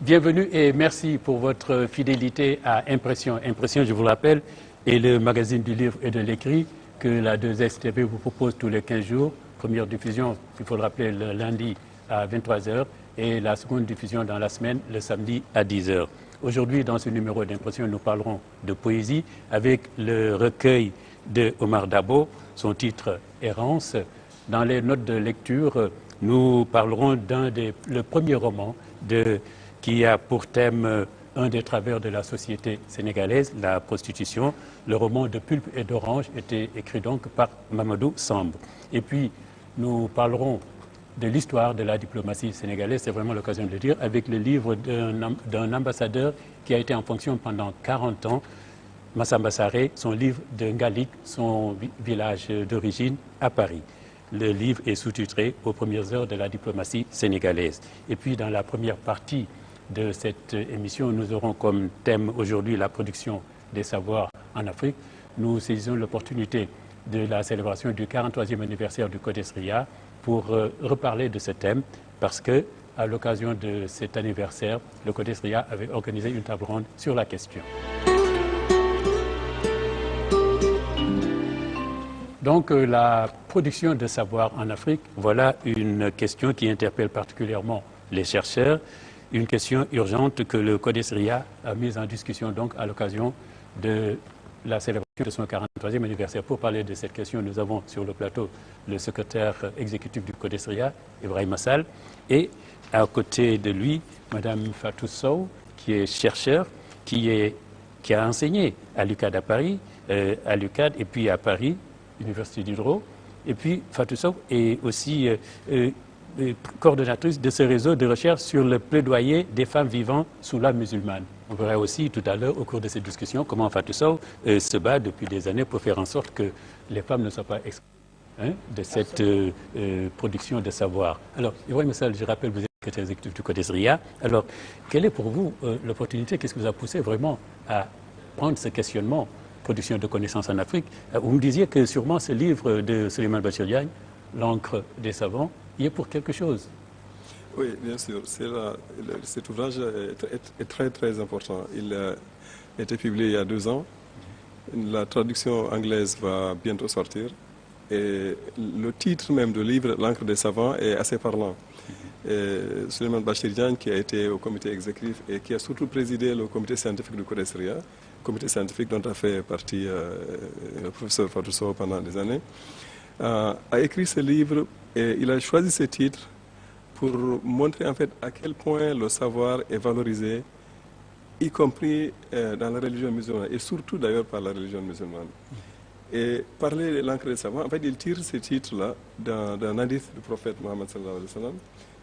Bienvenue et merci pour votre fidélité à Impression. Impression, je vous le rappelle, est le magazine du livre et de l'écrit que la 2STV vous propose tous les 15 jours. Première diffusion, il faut le rappeler, le lundi à 23h et la seconde diffusion dans la semaine, le samedi à 10h. Aujourd'hui, dans ce numéro d'Impression, nous parlerons de poésie avec le recueil de Omar Dabo, son titre Errance. Dans les notes de lecture, nous parlerons le premier roman qui a pour thème un des travers de la société sénégalaise, la prostitution. Le roman de Pulpe et d'Orange était écrit donc par Mamadou Samb. Et puis, nous parlerons de l'histoire de la diplomatie sénégalaise, c'est vraiment l'occasion de le dire, avec le livre d'un ambassadeur qui a été en fonction pendant 40 ans, Massamba Sarré, son livre de Ngalik, son village d'origine à Paris. Le livre est sous-titré « Aux premières heures de la diplomatie sénégalaise ». Et puis, dans la première partie de cette émission, nous aurons comme thème aujourd'hui la production des savoirs en Afrique. Nous saisissons l'opportunité de la célébration du 43e anniversaire du Codesria pour reparler de ce thème parce que, à l'occasion de cet anniversaire, le Codesria avait organisé une table ronde sur la question. Donc, la production de savoir en Afrique, voilà une question qui interpelle particulièrement les chercheurs, une question urgente que le Codesria a mise en discussion donc à l'occasion de la célébration de son 43e anniversaire. Pour parler de cette question, nous avons sur le plateau le secrétaire exécutif du Codesria, Ibrahim Assal, et à côté de lui, Madame Fatou Sow, qui est chercheur, qui a enseigné à l'UCAD à Paris, à l'UCAD et puis à Paris, Université Diderot. Et puis Fatou Sow est aussi coordonnatrice de ce réseau de recherche sur le plaidoyer des femmes vivant sous la musulmane. On verra aussi tout à l'heure au cours de cette discussion comment Fatou Sow se bat depuis des années pour faire en sorte que les femmes ne soient pas exclues de cette production de savoir. Alors, Ibrahim Assal, je rappelle, vous êtes secrétaire exécutif du Codesria. Alors, quelle est pour vous l'opportunité? Qu'est-ce qui vous a poussé vraiment à prendre ce questionnement, production de connaissances en Afrique? Vous me disiez que sûrement ce livre de Souleymane Bachir Diagne, L'encre des savants, il est pour quelque chose. Oui, bien sûr. Cet ouvrage est très, très important. Il a été publié il y a 2 ans. La traduction anglaise va bientôt sortir. Et le titre même du livre, L'encre des savants, est assez parlant. Souleymane Bachir Diagne, qui a été au comité exécutif et qui a surtout présidé le comité scientifique du Codesria, comité scientifique dont a fait partie le professeur Fatou Sow pendant des années, a écrit ce livre et il a choisi ce titre pour montrer en fait à quel point le savoir est valorisé, y compris dans la religion musulmane et surtout d'ailleurs par la religion musulmane. Et parler de l'encre des savants, en fait il tire ce titre-là d'un hadith du prophète Mohammed sallallahu alayhi wa sallam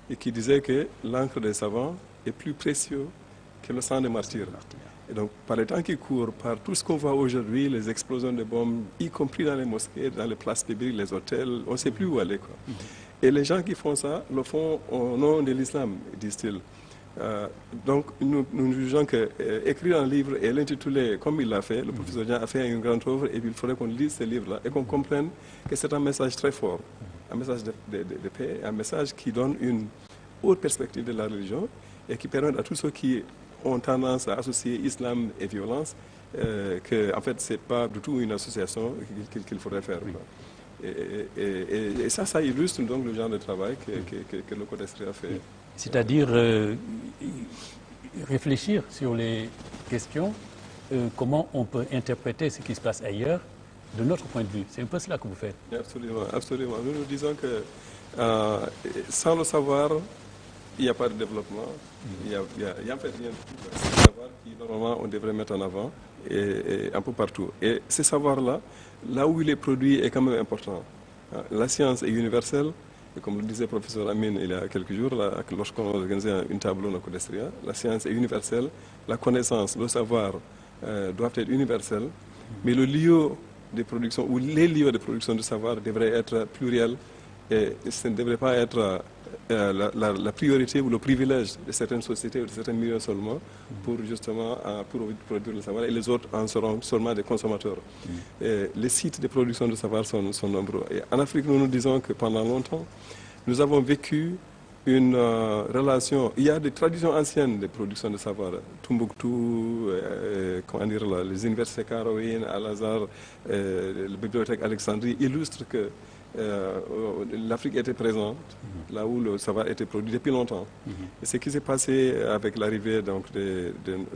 et qui disait que l'encre des savants est plus précieux que le sang des martyrs. Et donc, par les temps qui courent, par tout ce qu'on voit aujourd'hui, les explosions de bombes, y compris dans les mosquées, dans les places publiques, les hôtels, on ne sait plus où aller, quoi. Et les gens qui font ça, le font au nom de l'islam, disent-ils. Donc, nous jugeons qu'écrire un livre et l'intituler comme il l'a fait, le professeur Diagne a fait une grande œuvre, et puis il faudrait qu'on lise ce livre-là et qu'on comprenne que c'est un message très fort, un message de paix, un message qui donne une haute perspective de la religion et qui permet à tous ceux qui ont tendance à associer islam et violence, que en fait c'est pas du tout une association qu'il faudrait faire. Oui. Et ça illustre donc le genre de travail que le Codesria fait. C'est-à-dire réfléchir sur les questions, comment on peut interpréter ce qui se passe ailleurs de notre point de vue. C'est un peu cela que vous faites. Absolument, absolument. Nous disons que sans le savoir, il n'y a pas de développement. Il y a en fait rien de savoir qui, normalement, on devrait mettre en avant et un peu partout. Et ce savoir-là, là où il est produit, est quand même important. La science est universelle. Et comme le disait le professeur Amine il y a quelques jours, lorsqu'on organisait une table au Codesria, la science est universelle. La connaissance, le savoir doivent être universels. Mais le lieu de production, ou les lieux de production du savoir devraient être pluriels. Et ce ne devrait pas être la priorité ou le privilège de certaines sociétés ou de certains milieux seulement pour justement pour produire le savoir et les autres en seront seulement des consommateurs. Et les sites de production de savoir sont nombreux. Et en Afrique, nous nous disons que pendant longtemps, nous avons vécu une relation. Il y a des traditions anciennes de production de savoir. Tombouctou, comment dire, les universités Caroline, Al-Azhar, la bibliothèque Alexandrie illustrent que l'Afrique était présente, là où le savoir était produit depuis longtemps. Et ce qui s'est passé avec l'arrivée,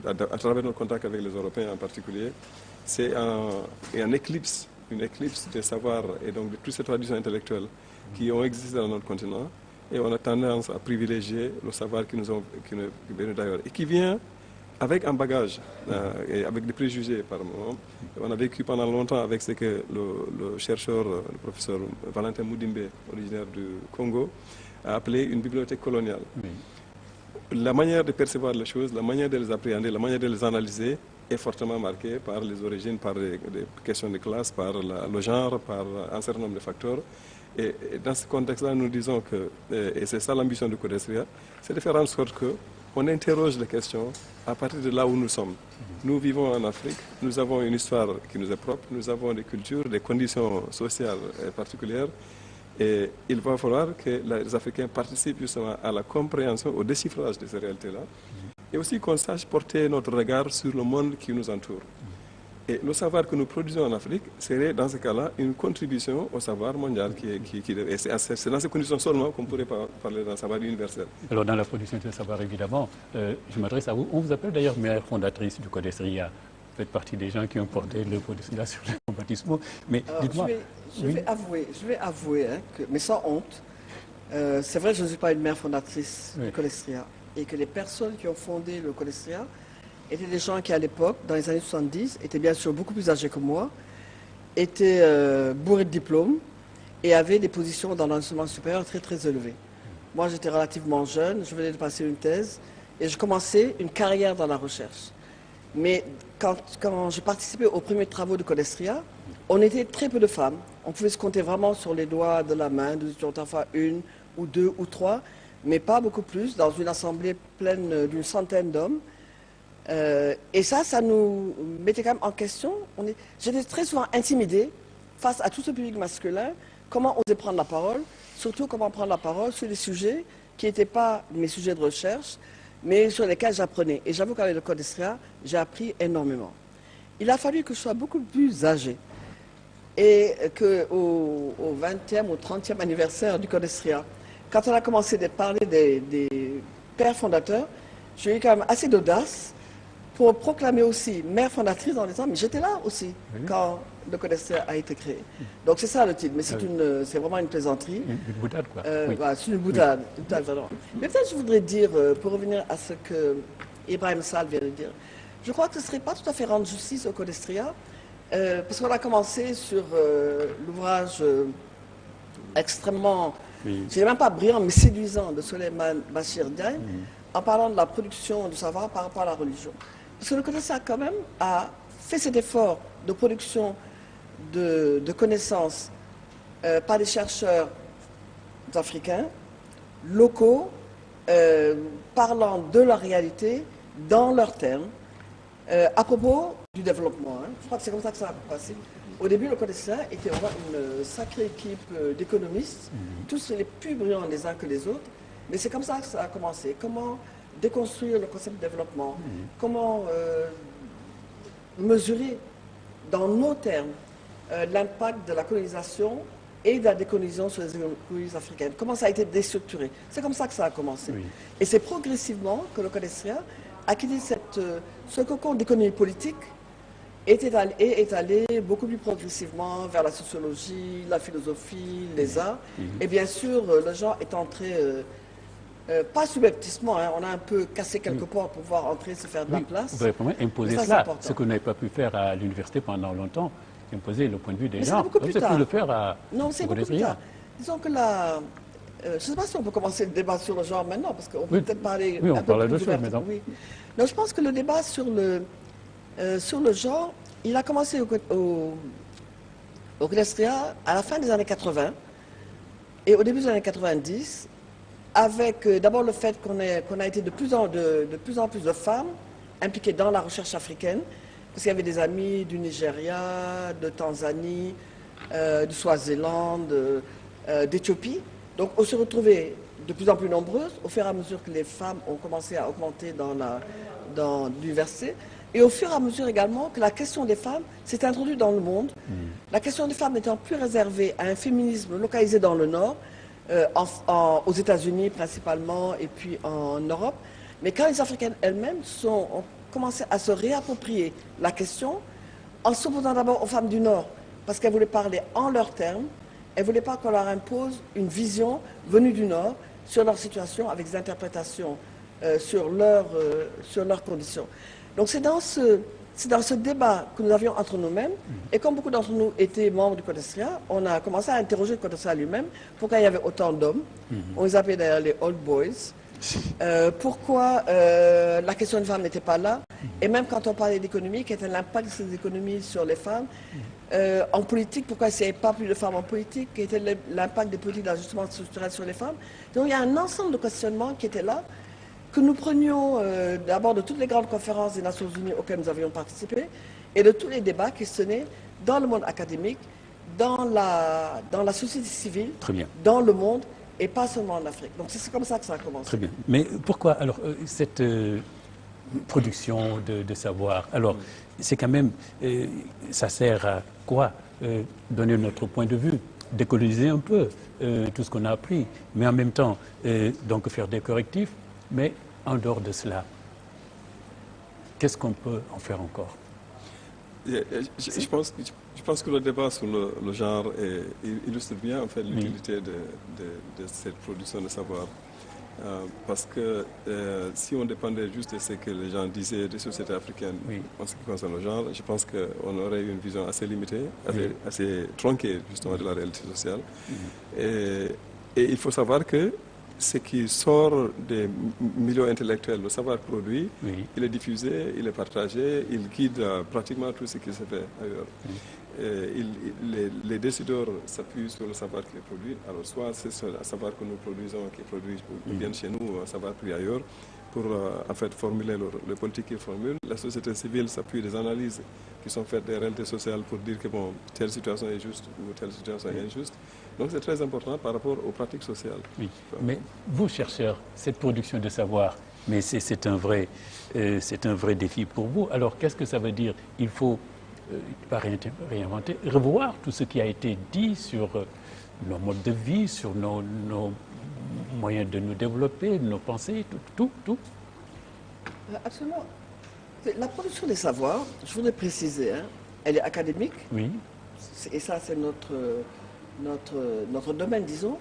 à travers nos contacts avec les Européens en particulier, c'est une éclipse des savoirs et donc de toutes ces traditions intellectuelles qui ont existé dans notre continent. Et on a tendance à privilégier le savoir qui nous vient d'ailleurs et qui vient avec un bagage et avec des préjugés par moment. On a vécu pendant longtemps avec ce que le chercheur, le professeur Valentin Moudimbe, originaire du Congo, a appelé une bibliothèque coloniale. Oui. La manière de percevoir les choses, la manière de les appréhender, la manière de les analyser est fortement marquée par les origines, par des questions de classe, par le genre, par un certain nombre de facteurs. Et dans ce contexte-là, nous disons que, et c'est ça l'ambition du Codestria, c'est de faire en sorte qu'on interroge les questions à partir de là où nous sommes. Nous vivons en Afrique, nous avons une histoire qui nous est propre, nous avons des cultures, des conditions sociales particulières, et il va falloir que les Africains participent justement à la compréhension, au déchiffrage de ces réalités-là, et aussi qu'on sache porter notre regard sur le monde qui nous entoure. Et le savoir que nous produisons en Afrique serait, dans ce cas-là, une contribution au savoir mondial. Et c'est dans ces conditions seulement qu'on pourrait parler d'un savoir universel. Alors, dans la production de savoir, évidemment, je m'adresse à vous. On vous appelle d'ailleurs mère fondatrice du Codestria. Vous faites partie des gens qui ont porté le Codestria sur le baptisme. Mais dites-moi... Je vais avouer mais sans honte, c'est vrai que je ne suis pas une mère fondatrice du Codestria. Et que les personnes qui ont fondé le Codestria étaient des gens qui, à l'époque, dans les années 70, étaient bien sûr beaucoup plus âgés que moi, étaient bourrés de diplômes et avaient des positions dans l'enseignement supérieur très très élevées. Moi, j'étais relativement jeune, je venais de passer une thèse et je commençais une carrière dans la recherche. Mais quand j'ai participé aux premiers travaux de Codestria, on était très peu de femmes. On pouvait se compter vraiment sur les doigts de la main. Nous étions enfin une ou deux ou trois, mais pas beaucoup plus, dans une assemblée pleine d'une centaine d'hommes. Et ça nous mettait quand même en question. J'étais très souvent intimidée face à tout ce public masculin. Comment oser prendre la parole, surtout comment prendre la parole sur des sujets qui n'étaient pas mes sujets de recherche, mais sur lesquels j'apprenais. Et j'avoue qu'avec le Codestria, j'ai appris énormément. Il a fallu que je sois beaucoup plus âgée et qu'au 20e ou 30e anniversaire du Codestria, quand on a commencé à parler des pères fondateurs, j'ai eu quand même assez d'audace pour proclamer aussi mère fondatrice en disant, mais j'étais là aussi quand le Codestria a été créé. Donc c'est ça le titre, mais c'est vraiment une plaisanterie. Une boutade, quoi. Voilà, c'est une boutade. Mais peut-être je voudrais dire, pour revenir à ce que Ibrahim Sall vient de dire, je crois que ce ne serait pas tout à fait rendre justice au Codestria, parce qu'on a commencé sur l'ouvrage extrêmement, je ne dirais même pas brillant, mais séduisant de Souleymane Bachir Diagne, en parlant de la production du savoir par rapport à la religion. Parce que le Codestria, quand même, a fait cet effort de production de connaissances par des chercheurs africains, locaux, parlant de leur réalité, dans leurs termes, à propos du développement. Je crois que c'est comme ça que ça a passé. Au début, le Codestria était vraiment une sacrée équipe d'économistes, tous les plus brillants les uns que les autres, mais c'est comme ça que ça a commencé. Comment déconstruire le concept de développement, comment mesurer dans nos termes l'impact de la colonisation et de la décolonisation sur les économies africaines. Comment ça a été déstructuré. C'est comme ça que ça a commencé. Et c'est progressivement que le Codestria a quitté ce cocon d'économie politique et est allé beaucoup plus progressivement vers la sociologie, la philosophie, les arts. Et bien sûr, le genre est entré... pas subrepticement, on a un peu cassé quelques portes pour pouvoir entrer, se faire de la place. Vous avez vraiment imposé cela, ce que vous n'avez pas pu faire à l'université pendant longtemps, imposer le point de vue des gens. Beaucoup plus tard. Pu le faire à Non, c'est beaucoup plus tard. Disons que je ne sais pas si on peut commencer le débat sur le genre maintenant, parce qu'on peut peut-être parler on un peu parle plus de choses maintenant. Non, je pense que le débat sur le genre, il a commencé au Codestria à la fin des années 80 et au début des années 90, avec d'abord le fait qu'on a été de plus en plus de femmes impliquées dans la recherche africaine, parce qu'il y avait des amis du Nigeria, de Tanzanie, du Swaziland, d'Éthiopie. Donc on se retrouvait de plus en plus nombreuses au fur et à mesure que les femmes ont commencé à augmenter dans l'université. Et au fur et à mesure également que la question des femmes s'est introduite dans le monde. La question des femmes étant plus réservée à un féminisme localisé dans le Nord, aux États-Unis principalement et puis en Europe. Mais quand les Africaines elles-mêmes ont commencé à se réapproprier la question, en s'opposant d'abord aux femmes du Nord, parce qu'elles voulaient parler en leurs termes, elles ne voulaient pas qu'on leur impose une vision venue du Nord sur leur situation avec des interprétations sur leurs conditions. Donc c'est dans ce débat que nous avions entre nous-mêmes, et comme beaucoup d'entre nous étaient membres du CODESTRIA, on a commencé à interroger le CODESTRIA lui-même, pourquoi il y avait autant d'hommes, on les appelait d'ailleurs les old boys, pourquoi la question des femmes n'était pas là, et même quand on parlait d'économie, quel était l'impact de ces économies sur les femmes, en politique, pourquoi il n'y avait pas plus de femmes en politique, quel était l'impact des politiques d'ajustement structurel sur les femmes. Donc il y a un ensemble de questionnements qui étaient là, que nous prenions d'abord de toutes les grandes conférences des Nations Unies auxquelles nous avions participé et de tous les débats qui se tenaient dans le monde académique, dans la société civile, dans le monde et pas seulement en Afrique. Donc c'est comme ça que ça a commencé. Très bien. Mais pourquoi alors cette production de savoir? Alors c'est quand même, ça sert à quoi? Donner notre point de vue, décoloniser un peu tout ce qu'on a appris, mais en même temps donc faire des correctifs. Mais en dehors de cela, qu'est-ce qu'on peut en faire encore? Je pense que le débat sur le genre illustre bien en fait l'utilité de cette production de savoir. Parce que si on dépendait juste de ce que les gens disaient des sociétés africaines en ce qui concerne le genre, je pense qu'on aurait eu une vision assez limitée, assez tronquée justement de la réalité sociale. Et il faut savoir que ce qui sort des milieux intellectuels, le savoir produit, il est diffusé, il est partagé, il guide pratiquement tout ce qui se fait ailleurs. Les décideurs s'appuient sur le savoir qui est produit. Alors soit c'est le savoir que nous produisons, qui est produit bien chez nous, un savoir pris ailleurs, pour en fait formuler les politiques qu'ils formulent. La société civile s'appuie des analyses qui sont faites des réalités sociales pour dire que bon, telle situation est juste ou telle situation est injuste. Donc c'est très important par rapport aux pratiques sociales. Oui. Mais vous, chercheurs, cette production de savoir, mais c'est un vrai défi pour vous. Alors qu'est-ce que ça veut dire? Il faut pas réinventer, revoir tout ce qui a été dit sur nos modes de vie, sur nos moyens de nous développer, nos pensées, tout. Absolument. La production des savoirs, je voudrais préciser, elle est académique. Oui. Et ça, c'est notre domaine, disons.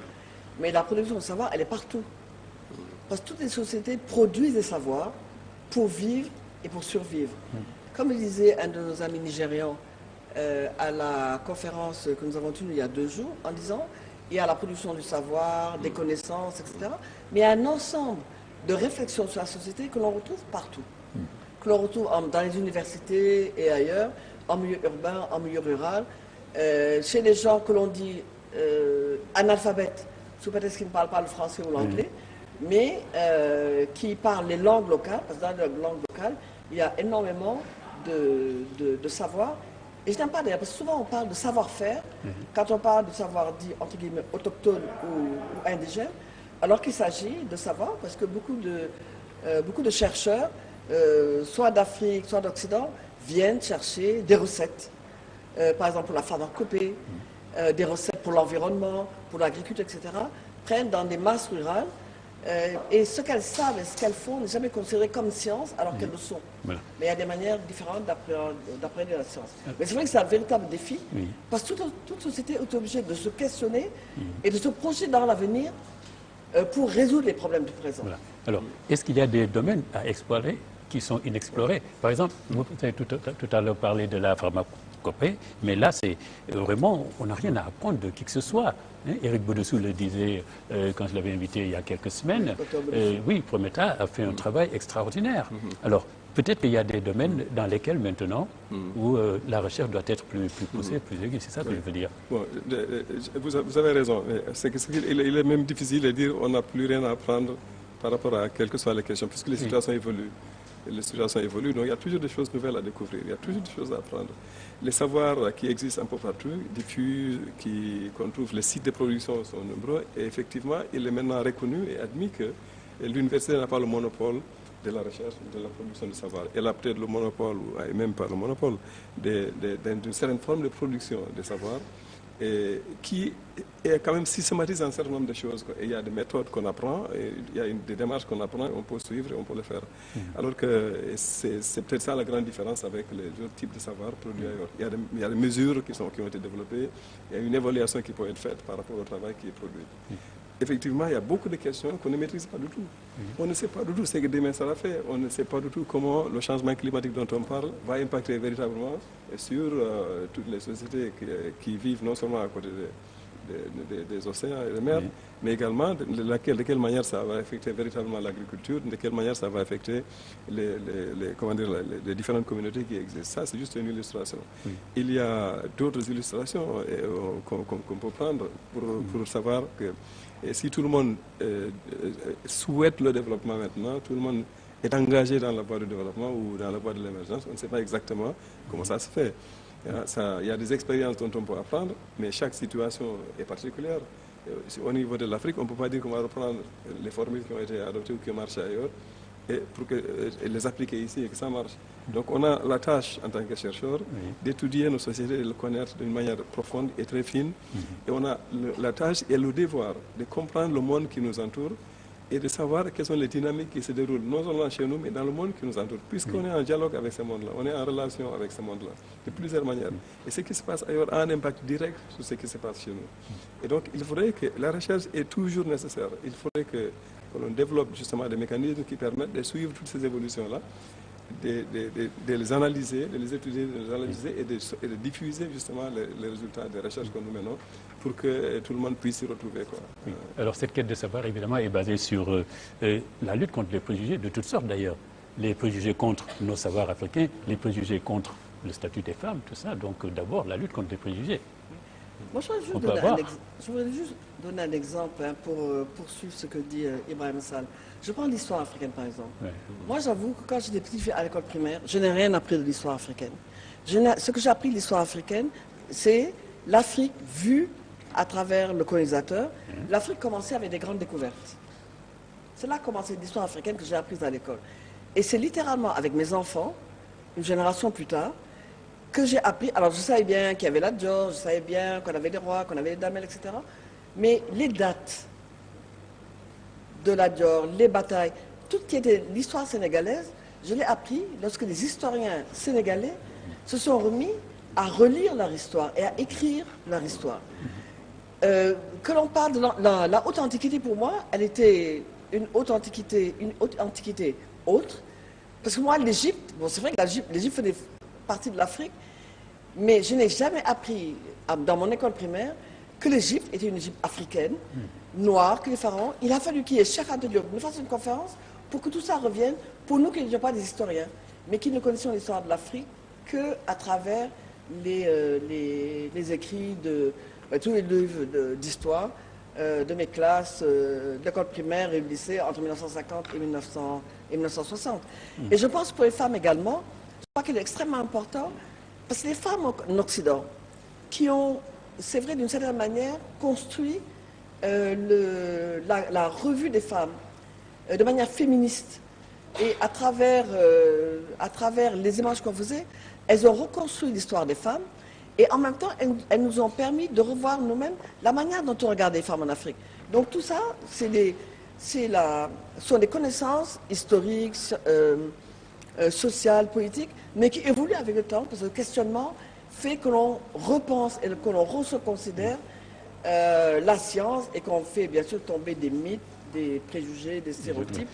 Mais la production de savoir, elle est partout. Parce que toutes les sociétés produisent des savoirs pour vivre et pour survivre. Comme le disait un de nos amis nigérians à la conférence que nous avons tenue il y a 2 jours, en disant il y a la production du savoir, des connaissances, etc. Mais il y a un ensemble de réflexions sur la société que l'on retrouve partout. Que l'on retrouve dans les universités et ailleurs, en milieu urbain, en milieu rural, chez les gens que l'on dit analphabètes, sous prétexte qu'ils ne parlent pas le français ou l'anglais, mais qui parlent les langues locales, parce que dans les langues locales, il y a énormément de savoir. Et je n'aime pas d'ailleurs, parce que souvent on parle de savoir-faire, quand on parle de savoir dit, entre guillemets, autochtone ou indigène, alors qu'il s'agit de savoir, parce que beaucoup de chercheurs, soit d'Afrique, soit d'Occident, viennent chercher des recettes. Par exemple pour la pharmacopée, des recettes pour l'environnement, pour l'agriculture, etc., prennent dans des masses rurales. Et ce qu'elles savent et ce qu'elles font n'est jamais considéré comme science alors qu'elles le sont. Voilà. Mais il y a des manières différentes d'appréhender la science. Mais c'est vrai que c'est un véritable défi, parce que toute société est obligée de se questionner et de se projeter dans l'avenir pour résoudre les problèmes du présent. Voilà. Alors, est-ce qu'il y a des domaines à explorer qui sont inexplorés? Par exemple, vous avez tout à l'heure parlé de la pharmacopée, mais là, c'est vraiment, on n'a rien à apprendre de qui que ce soit. Éric Boudessou le disait quand je l'avais invité il y a quelques semaines. Oui, Prometa a fait un travail extraordinaire. Alors, peut-être qu'il y a des domaines dans lesquels maintenant, où la recherche doit être plus poussée, plus aiguë, c'est ça que je veux dire. Bon, vous avez raison. Il est même difficile de dire qu'on n'a plus rien à apprendre par rapport à quelles que soient les questions, puisque les situations évoluent. les situations évoluent, donc il y a toujours des choses nouvelles à découvrir, il y a toujours des choses à apprendre. Les savoirs qui existent un peu partout, diffus, qu'on trouve, les sites de production sont nombreux, et effectivement, il est maintenant reconnu et admis que l'université n'a pas le monopole de la recherche, de la production de savoir. Elle a peut-être le monopole, ou même pas le monopole, d'une certaine forme de production de savoir, et qui est quand même systématise un certain nombre de choses. Et il y a des méthodes qu'on apprend, et il y a des démarches qu'on apprend, et on peut suivre et on peut le faire. Alors que c'est peut-être ça la grande différence avec les autres types de savoir produits ailleurs. Il y a des mesures qui ont été développées, il y a une évaluation qui peut être faite par rapport au travail qui est produit. Effectivement, il y a beaucoup de questions qu'on ne maîtrise pas du tout. On ne sait pas du tout ce que demain ça va faire. On ne sait pas du tout comment le changement climatique dont on parle va impacter véritablement sur toutes les sociétés qui vivent non seulement à côté des océans et des mers, mais également de quelle manière ça va affecter véritablement l'agriculture, de quelle manière ça va affecter les différentes communautés qui existent. Ça, c'est juste une illustration. Il y a d'autres illustrations qu'on peut prendre pour savoir que et si tout le monde souhaite le développement maintenant, tout le monde est engagé dans la voie du développement ou dans la voie de l'émergence, on ne sait pas exactement comment ça se fait. Il y a des expériences dont on peut apprendre, mais chaque situation est particulière. Au niveau de l'Afrique, on ne peut pas dire qu'on va reprendre les formules qui ont été adoptées ou qui marchent ailleurs et les appliquer ici et que ça marche. Donc on a la tâche en tant que chercheur d'étudier nos sociétés, de les connaître d'une manière profonde et très fine. Et on a la tâche et le devoir de comprendre le monde qui nous entoure et de savoir quelles sont les dynamiques qui se déroulent, non seulement chez nous, mais dans le monde qui nous entoure. Puisqu'on est en dialogue avec ce monde-là, on est en relation avec ce monde-là, de plusieurs manières. Et ce qui se passe ailleurs a un impact direct sur ce qui se passe chez nous. Et donc, il faudrait que la recherche est toujours nécessaire. Il faudrait que l'on développe justement des mécanismes qui permettent de suivre toutes ces évolutions-là, de les analyser, de les étudier, de les analyser et de diffuser justement les résultats des recherches que nous menons pour que tout le monde puisse s'y retrouver. Oui. Alors cette quête de savoir évidemment est basée sur la lutte contre les préjugés de toutes sortes d'ailleurs. Les préjugés contre nos savoirs africains, les préjugés contre le statut des femmes, tout ça. Donc d'abord la lutte contre les préjugés. Moi, je voudrais juste donner un exemple pour poursuivre ce que dit Ibrahim Sall. Je prends l'histoire africaine, par exemple. Ouais. Moi, j'avoue que quand j'étais petite à l'école primaire, je n'ai rien appris de l'histoire africaine. Ce que j'ai appris de l'histoire africaine, c'est l'Afrique vue à travers le colonisateur. L'Afrique commençait avec des grandes découvertes. C'est là que commençait l'histoire africaine que j'ai apprise à l'école. Et c'est littéralement avec mes enfants, une génération plus tard, que j'ai appris. Alors, je savais bien qu'il y avait la George, je savais bien qu'on avait des rois, qu'on avait des damels, etc. Mais les dates de la George, les batailles, tout ce qui était l'histoire sénégalaise, je l'ai appris lorsque les historiens sénégalais se sont remis à relire leur histoire et à écrire leur histoire. Que l'on parle de la haute antiquité, pour moi, elle était une haute antiquité haute. Parce que moi, l'Égypte, bon, c'est vrai que l'Égypte faisait partie de l'Afrique, mais je n'ai jamais appris dans mon école primaire que l'Égypte était une Égypte africaine, noire, que les pharaons. Il a fallu qu'il y ait Cheikh Anta Diop nous fasse une conférence pour que tout ça revienne, pour nous qui n'étions pas des historiens, mais qui ne connaissions l'histoire de l'Afrique qu'à travers les écrits de tous les livres d'histoire de mes classes d'école primaire et lycée entre 1950 et 1960. Et je pense pour les femmes également, je crois qu'il est extrêmement important, parce que les femmes en Occident, qui ont, c'est vrai d'une certaine manière, construit la revue des femmes de manière féministe, et à travers les images qu'on faisait, elles ont reconstruit l'histoire des femmes, et en même temps, elles nous ont permis de revoir nous-mêmes la manière dont on regarde les femmes en Afrique. Donc tout ça, sont des connaissances historiques, sociales, politiques, mais qui évoluent avec le temps, parce que le questionnement fait que l'on repense et que l'on reconsidère la science et qu'on fait bien sûr tomber des mythes, des préjugés, des stéréotypes,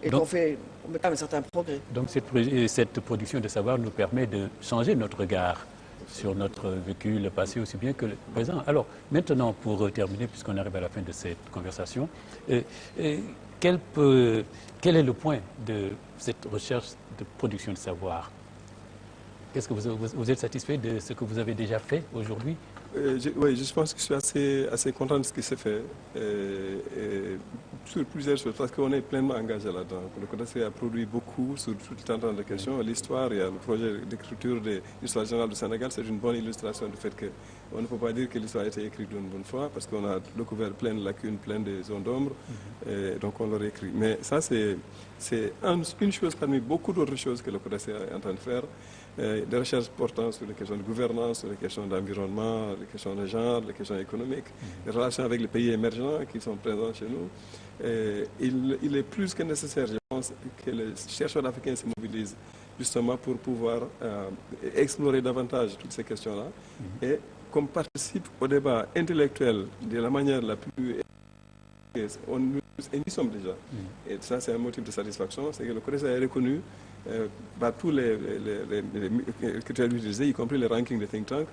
et qu'on fait un certain progrès. Donc cette production de savoir nous permet de changer notre regard sur notre vécu, le passé aussi bien que le présent. Alors maintenant, pour terminer, puisqu'on arrive à la fin de cette conversation, quel est le point de cette recherche de production de savoir? Est-ce que vous êtes satisfait de ce que vous avez déjà fait aujourd'hui Oui, je pense que je suis assez content de ce qui s'est fait. Sur plusieurs choses, parce qu'on est pleinement engagé là-dedans. Le CODESRIA a produit beaucoup sur tout le temps de questions. L'histoire, il y a le projet d'écriture de l'histoire générale du Sénégal, c'est une bonne illustration du fait qu'on ne peut pas dire que l'histoire a été écrite d'une bonne fois, parce qu'on a découvert plein de lacunes, plein de zones d'ombre, donc on l'a réécrit. Mais ça, c'est une chose parmi beaucoup d'autres choses que le CODESRIA est en train de faire. Des recherches portant sur les questions de gouvernance, sur les questions d'environnement, les questions de genre, les questions économiques, les relations avec les pays émergents qui sont présents chez nous. Il est plus que nécessaire, je pense, que les chercheurs africains se mobilisent justement pour pouvoir explorer davantage toutes ces questions-là et qu'on participe au débat intellectuel de la manière la plus... Et nous y sommes déjà. Et ça, c'est un motif de satisfaction, c'est que le CODESRIA est reconnu par tous les critères utilisés, y compris les rankings des think tanks,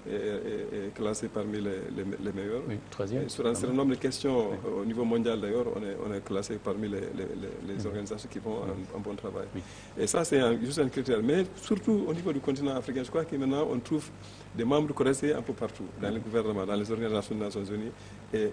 est classé parmi les meilleurs. Oui, troisième. Sur un certain nombre de questions, au niveau mondial d'ailleurs, on est classé parmi les organisations qui font un bon travail. Oui. Et ça, c'est juste un critère. Mais surtout au niveau du continent africain, je crois que maintenant, on trouve des membres du CODESRIA un peu partout, dans les gouvernements, dans les organisations des Nations Unies. Et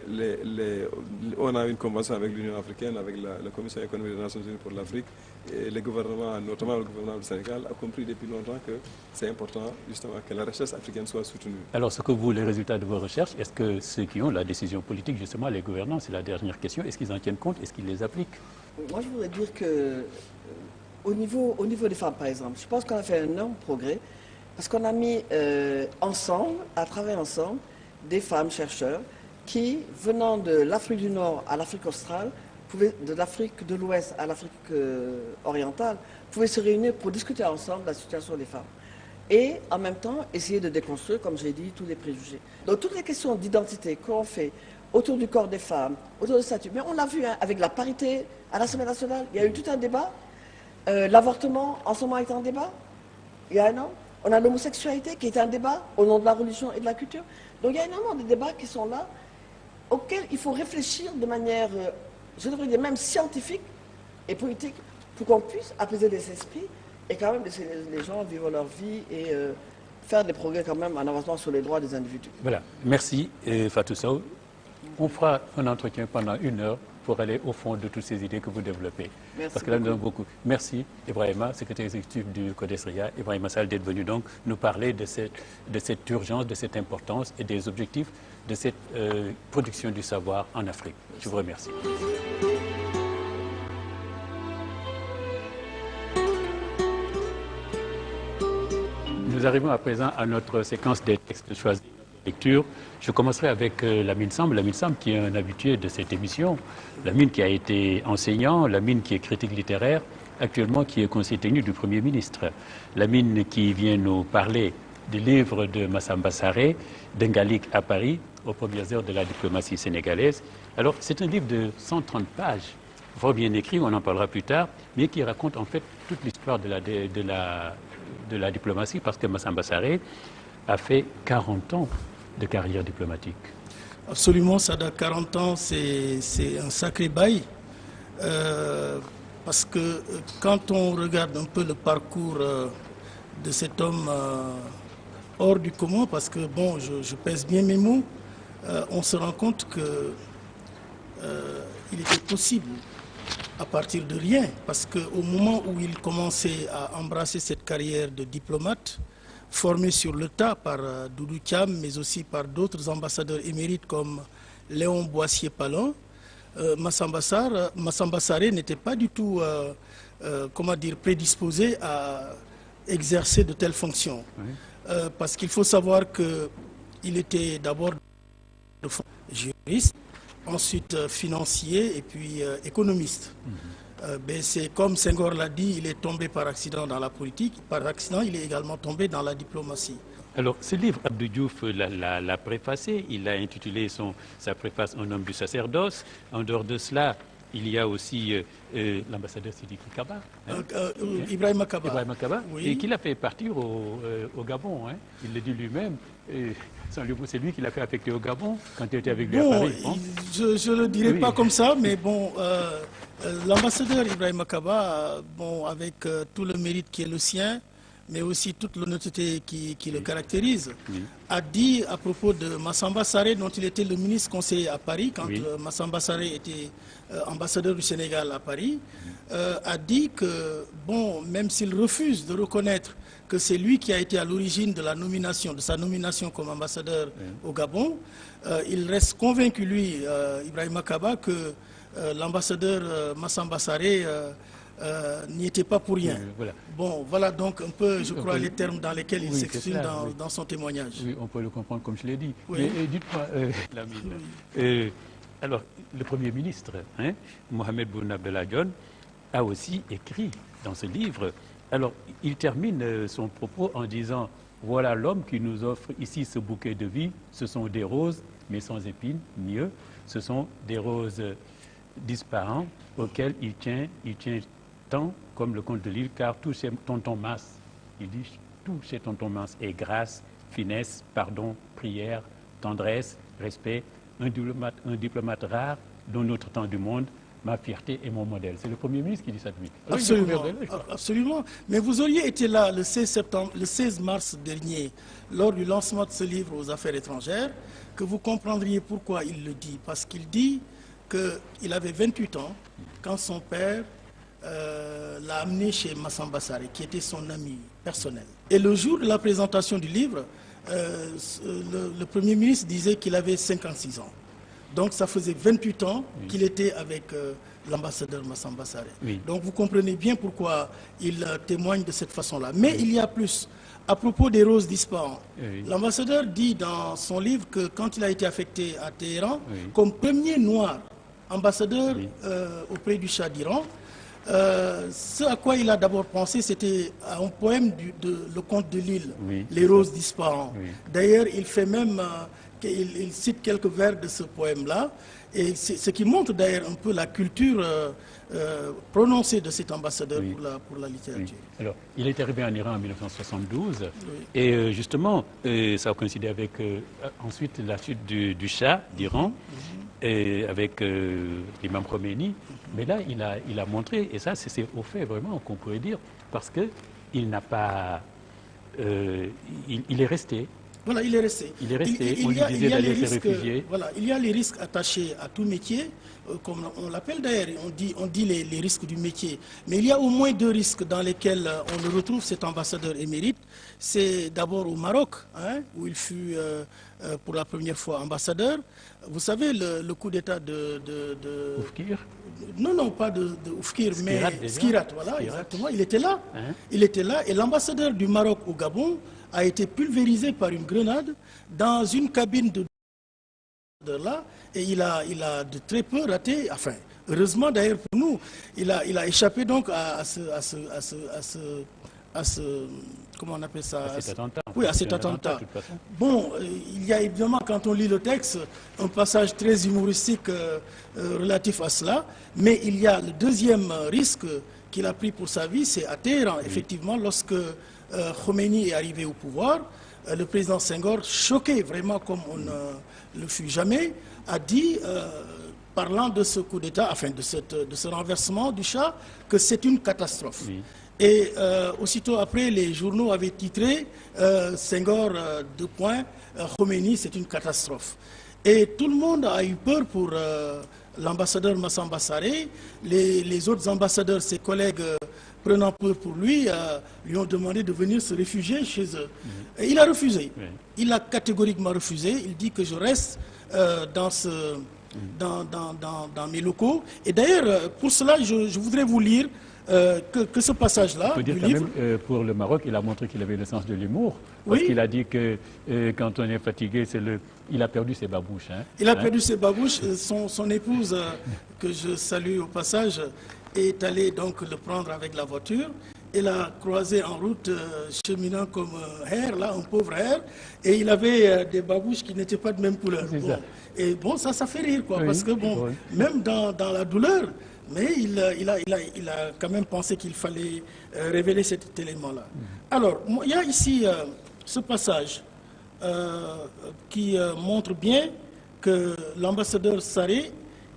on a une convention avec l'Union africaine, avec la Commission économique des Nations Unies pour l'Afrique. Et les gouvernements, notamment le gouvernement du Sénégal, a compris depuis longtemps que c'est important justement que la recherche africaine soit soutenue. Alors, ce que vous, les résultats de vos recherches, est-ce que ceux qui ont la décision politique, justement, les gouvernants, c'est la dernière question, est-ce qu'ils en tiennent compte, est-ce qu'ils les appliquent? Moi, je voudrais dire que au niveau des femmes, par exemple, je pense qu'on a fait un énorme progrès parce qu'on a mis ensemble, à travailler ensemble, des femmes chercheurs qui, venant de l'Afrique du Nord à l'Afrique australe, de l'Afrique de l'Ouest à l'Afrique orientale, pouvaient se réunir pour discuter ensemble de la situation des femmes. Et en même temps, essayer de déconstruire, comme j'ai dit, tous les préjugés. Donc toutes les questions d'identité qu'on fait autour du corps des femmes, autour du statut, mais on l'a vu avec la parité à l'Assemblée nationale, il y a eu tout un débat. L'avortement, en ce moment, est en débat, il y a un an. On a l'homosexualité qui est un débat au nom de la religion et de la culture. Donc il y a énormément de débats qui sont là, auxquels il faut réfléchir de manière, je devrais dire même scientifique et politique, pour qu'on puisse apaiser les esprits et quand même laisser les gens vivre leur vie et faire des progrès quand même en avançant sur les droits des individus. Voilà, merci Fatou Sow. On fera un entretien pendant 1 heure pour aller au fond de toutes ces idées que vous développez. Merci parce que là, nous avons beaucoup. Merci Ibrahima, secrétaire exécutif du CODESRIA, Ibrahima Sall, d'être venu donc nous parler de cette urgence, de cette importance et des objectifs de cette production du savoir en Afrique. Je vous remercie. Nous arrivons à présent à notre séquence des textes choisis de lecture. Je commencerai avec Lamine Samb. Lamine Samb qui est un habitué de cette émission. Lamine qui a été enseignant, Lamine qui est critique littéraire, actuellement qui est conseiller technique du Premier ministre. Lamine qui vient nous parler du livre de Massamba Sarré, Dengalik à Paris, aux premières heures de la diplomatie sénégalaise. Alors c'est un livre de 130 pages, fort bien écrit, on en parlera plus tard, mais qui raconte en fait toute l'histoire de la diplomatie, parce que Massamba Sarré a fait 40 ans de carrière diplomatique. Absolument, ça date 40 ans, c'est un sacré bail. Parce que quand on regarde un peu le parcours de cet homme hors du commun, parce que bon, je pèse bien mes mots, on se rend compte qu'il était possible à partir de rien, parce qu'au moment où il commençait à embrasser cette carrière de diplomate, formé sur le tas par Doudou Thiam, mais aussi par d'autres ambassadeurs émérites comme Léon Boissier-Palin, Massamba Sarré n'était pas du tout prédisposé à exercer de telles fonctions. Oui. Parce qu'il faut savoir qu'il était d'abord juriste, ensuite financier et puis économiste. C'est comme Senghor l'a dit, il est tombé par accident dans la politique. Par accident, il est également tombé dans la diplomatie. Alors, ce livre, Abdou Diouf l'a préfacé. Il a intitulé sa préface « Un homme du sacerdoce ». En dehors de cela, il y a aussi l'ambassadeur Sidiki Kaba. Ibrahima Kaba. Ibrahima Kaba, oui. Et qui l'a fait partir au Gabon. Hein. Il le dit lui-même. C'est lui qui l'a fait affecter au Gabon quand il était avec lui à Paris. Bon. Je ne le dirai pas comme ça, mais bon, l'ambassadeur Ibrahima Kaba, avec tout le mérite qui est le sien, mais aussi toute l'honnêteté qui le caractérise, a dit à propos de Massamba Sarré, dont il était le ministre conseiller à Paris, quand Massamba Sarré était ambassadeur du Sénégal à Paris, a dit que, bon, même s'il refuse de reconnaître que c'est lui qui a été à l'origine de sa nomination comme ambassadeur au Gabon, il reste convaincu, lui, Ibrahima Kaba, que l'ambassadeur Massamba Sarré n'y était pas pour rien. Voilà. Bon, voilà donc un peu, je crois, les termes dans lesquels il s'exprime dans son témoignage. Oui, on peut le comprendre comme je l'ai dit. Oui. Mais dites-moi, Lamine, alors, le Premier ministre, Mohamed Boun Abdallah Dionne, a aussi écrit dans ce livre. Alors, il termine son propos en disant « Voilà l'homme qui nous offre ici ce bouquet de vie. Ce sont des roses, mais sans épines, mieux. Ce sont des roses disparants auxquelles il tient tant comme le comte de Lille, car tout chez tonton Mas, il dit tout chez tonton Mas est grâce, finesse, pardon, prière, tendresse, respect, un diplomate rare dans notre temps du monde, ma fierté et mon modèle. » C'est le Premier ministre qui dit ça de lui. Absolument, absolument. Mais vous auriez été là le 16 mars dernier, lors du lancement de ce livre aux affaires étrangères, que vous comprendriez pourquoi il le dit. Parce qu'il dit qu'il avait 28 ans quand son père l'a amené chez Massamba Sarré, qui était son ami personnel. Et le jour de la présentation du livre, le Premier ministre disait qu'il avait 56 ans. Donc ça faisait 28 ans qu'il était avec l'ambassadeur Massamba Sarré. Donc vous comprenez bien pourquoi il témoigne de cette façon-là. Mais il y a plus. À propos des roses disparantes, l'ambassadeur dit dans son livre que quand il a été affecté à Téhéran, comme premier noir ambassadeur auprès du Shah d'Iran, ce à quoi il a d'abord pensé, c'était un poème de Le Comte de Lille, Les roses disparantes. D'ailleurs, il fait même... il cite quelques vers de ce poème-là, et ce qui montre d'ailleurs un peu la culture prononcée de cet ambassadeur pour la littérature. Alors, il est arrivé en Iran en 1972, et justement, ça a coïncidé avec ensuite la chute du Shah d'Iran, et avec l'imam Khomeini. Mais là, il a montré, et ça c'est au fait vraiment qu'on pourrait dire, parce qu'il n'a pas... il est resté. Voilà, il est resté. Il est resté, on lui disait d'aller se réfugier. Voilà, il y a les risques attachés à tout métier, comme on l'appelle d'ailleurs, on dit les risques du métier. Mais il y a au moins deux risques dans lesquels on le retrouve, cet ambassadeur émérite. C'est d'abord au Maroc, où il fut pour la première fois ambassadeur. Vous savez, le coup d'État de Oufkir? Non, pas de Oufkir, mais Skirat, voilà, exactement. Il était là. Il était là, et l'ambassadeur du Maroc au Gabon a été pulvérisé par une grenade dans une cabine de là, et il a de très peu raté, enfin, heureusement d'ailleurs pour nous, il a échappé donc à ce comment on appelle ça? À cet attentat. Oui, à cet attentat. Bon, il y a évidemment, quand on lit le texte, un passage très humoristique relatif à cela, mais il y a le deuxième risque qu'il a pris pour sa vie, c'est à Téhéran, effectivement, lorsque Khomeini est arrivé au pouvoir, le président Senghor, choqué vraiment comme on ne le fut jamais, a dit, parlant de ce coup d'État, enfin de ce renversement du Shah, que c'est une catastrophe. Et aussitôt après, les journaux avaient titré Senghor, Khomeini, c'est une catastrophe. Et tout le monde a eu peur pour l'ambassadeur Massamba Sarré. Les autres ambassadeurs, ses collègues, prenant peur pour lui, lui ont demandé de venir se réfugier chez eux. Et il a refusé. Il a catégoriquement refusé. Il dit que je reste dans mes locaux. Et d'ailleurs, pour cela, je voudrais vous lire que ce passage-là du livre. Même, pour le Maroc, il a montré qu'il avait le sens de l'humour. Parce qu'il a dit que quand on est fatigué, il a perdu ses babouches. Il a perdu ses babouches. Son épouse, que je salue au passage, est allée donc le prendre avec la voiture. Elle a croisé en route, cheminant comme Hère, là, un pauvre Hère, et il avait des babouches qui n'étaient pas de même couleur. Bon. Et bon, ça fait rire, quoi, parce que bon, même dans la douleur, mais il a quand même pensé qu'il fallait révéler cet élément-là. Alors, il y a ici ce passage qui montre bien que l'ambassadeur Sarré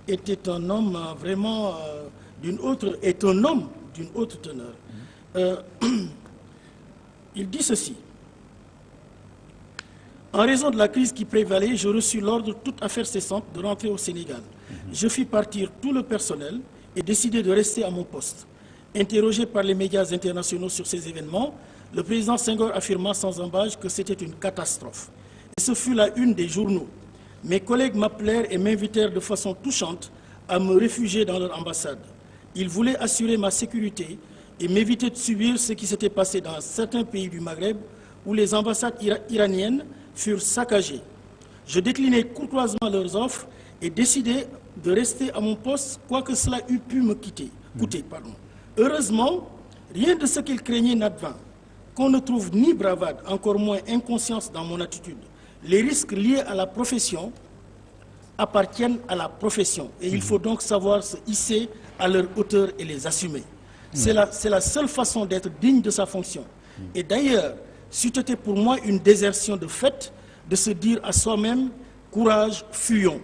était un homme vraiment un homme d'une autre teneur. Il dit ceci. En raison de la crise qui prévalait, je reçus l'ordre, toute affaire cessante, de rentrer au Sénégal. Je fis partir tout le personnel et décidai de rester à mon poste. Interrogé par les médias internationaux sur ces événements, le président Senghor affirma sans embâche que c'était une catastrophe. Et ce fut la une des journaux. Mes collègues m'appelèrent et m'invitèrent de façon touchante à me réfugier dans leur ambassade. Ils voulaient assurer ma sécurité et m'éviter de subir ce qui s'était passé dans certains pays du Maghreb où les ambassades iraniennes furent saccagées. Je déclinai courtoisement leurs offres et décidai de rester à mon poste, quoi que cela eût pu me coûter. Heureusement, rien de ce qu'ils craignaient n'advint. Qu'on ne trouve ni bravade, encore moins inconscience dans mon attitude. Les risques liés à la profession appartiennent à la profession. Et il faut donc savoir se hisser à leur hauteur et les assumer. C'est la seule façon d'être digne de sa fonction. Et d'ailleurs, c'eût été pour moi une désertion de fait de se dire à soi-même « courage, fuyons ».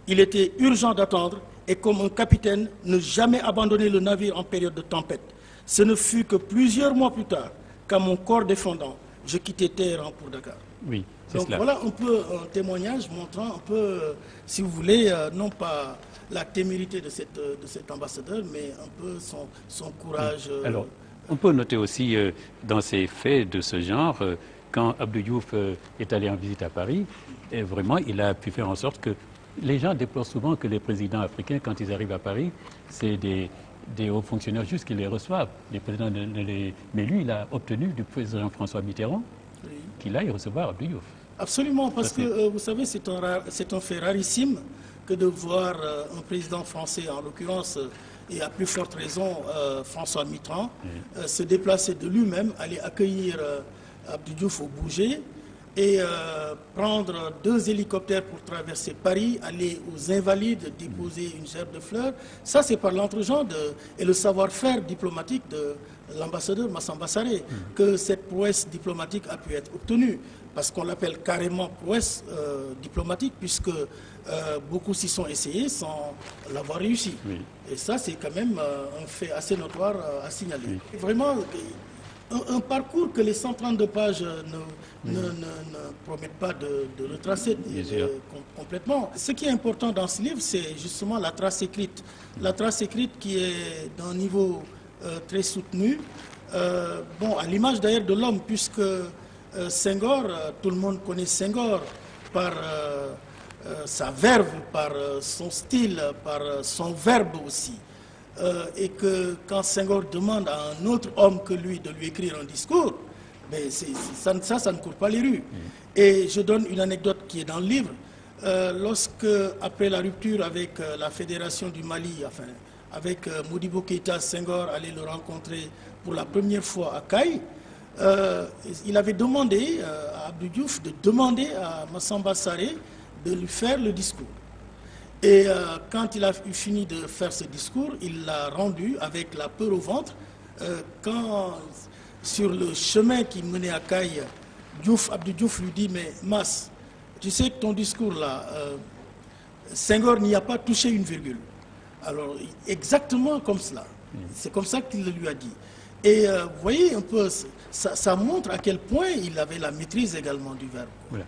Il était urgent d'attendre et comme un capitaine, ne jamais abandonner le navire en période de tempête. Ce ne fut que plusieurs mois plus tard qu'à mon corps défendant, je quittai Téhéran pour Dakar. Oui, c'est donc cela. Voilà un peu un témoignage montrant un peu, si vous voulez, non pas la témérité de cet ambassadeur, mais un peu son courage. Alors, on peut noter aussi dans ces faits de ce genre, quand Abdou Diouf est allé en visite à Paris, et vraiment, il a pu faire en sorte que les gens déplorent souvent que les présidents africains, quand ils arrivent à Paris, c'est des hauts fonctionnaires juste qui les reçoivent. Les présidents Mais lui, il a obtenu du président François Mitterrand qu'il aille recevoir Abdou Diouf. Absolument, parce que vous savez, c'est un fait rarissime que de voir un président français, en l'occurrence, et à plus forte raison François Mitterrand, se déplacer de lui-même, aller accueillir Abdou Diouf au Bougé, et prendre 2 hélicoptères pour traverser Paris, aller aux Invalides, déposer une gerbe de fleurs. Ça, c'est par l'entregent et le savoir-faire diplomatique de l'ambassadeur Massamba Sarré que cette prouesse diplomatique a pu être obtenue. Parce qu'on l'appelle carrément prouesse diplomatique, puisque beaucoup s'y sont essayés sans l'avoir réussi. Oui. Et ça, c'est quand même un fait assez notoire à signaler. Oui. Vraiment, un parcours que les 132 pages ne promettent pas de retracer complètement. Ce qui est important dans ce livre, c'est justement la trace écrite. La trace écrite qui est d'un niveau très soutenu, à l'image d'ailleurs de l'homme, puisque Senghor, tout le monde connaît Senghor par sa verve, par son style, par son verbe aussi. Et que quand Senghor demande à un autre homme que lui de lui écrire un discours, mais ça ne court pas les rues. Et je donne une anecdote qui est dans le livre. Lorsque, après la rupture avec la Fédération du Mali, enfin, avec Modibo Keïta, Senghor allait le rencontrer pour la première fois à Caille, il avait demandé à Abdou Diouf de demander à Massamba Sarré de lui faire le discours. Et quand il a eu fini de faire ce discours, il l'a rendu avec la peur au ventre. Quand, sur le chemin qui menait à Caille, Abdou Diouf lui dit « Mais Mas, tu sais que ton discours là, Senghor n'y a pas touché une virgule. » Alors, exactement comme cela. C'est comme ça qu'il le lui a dit. Et vous voyez un peu, ça montre à quel point il avait la maîtrise également du verbe. Voilà.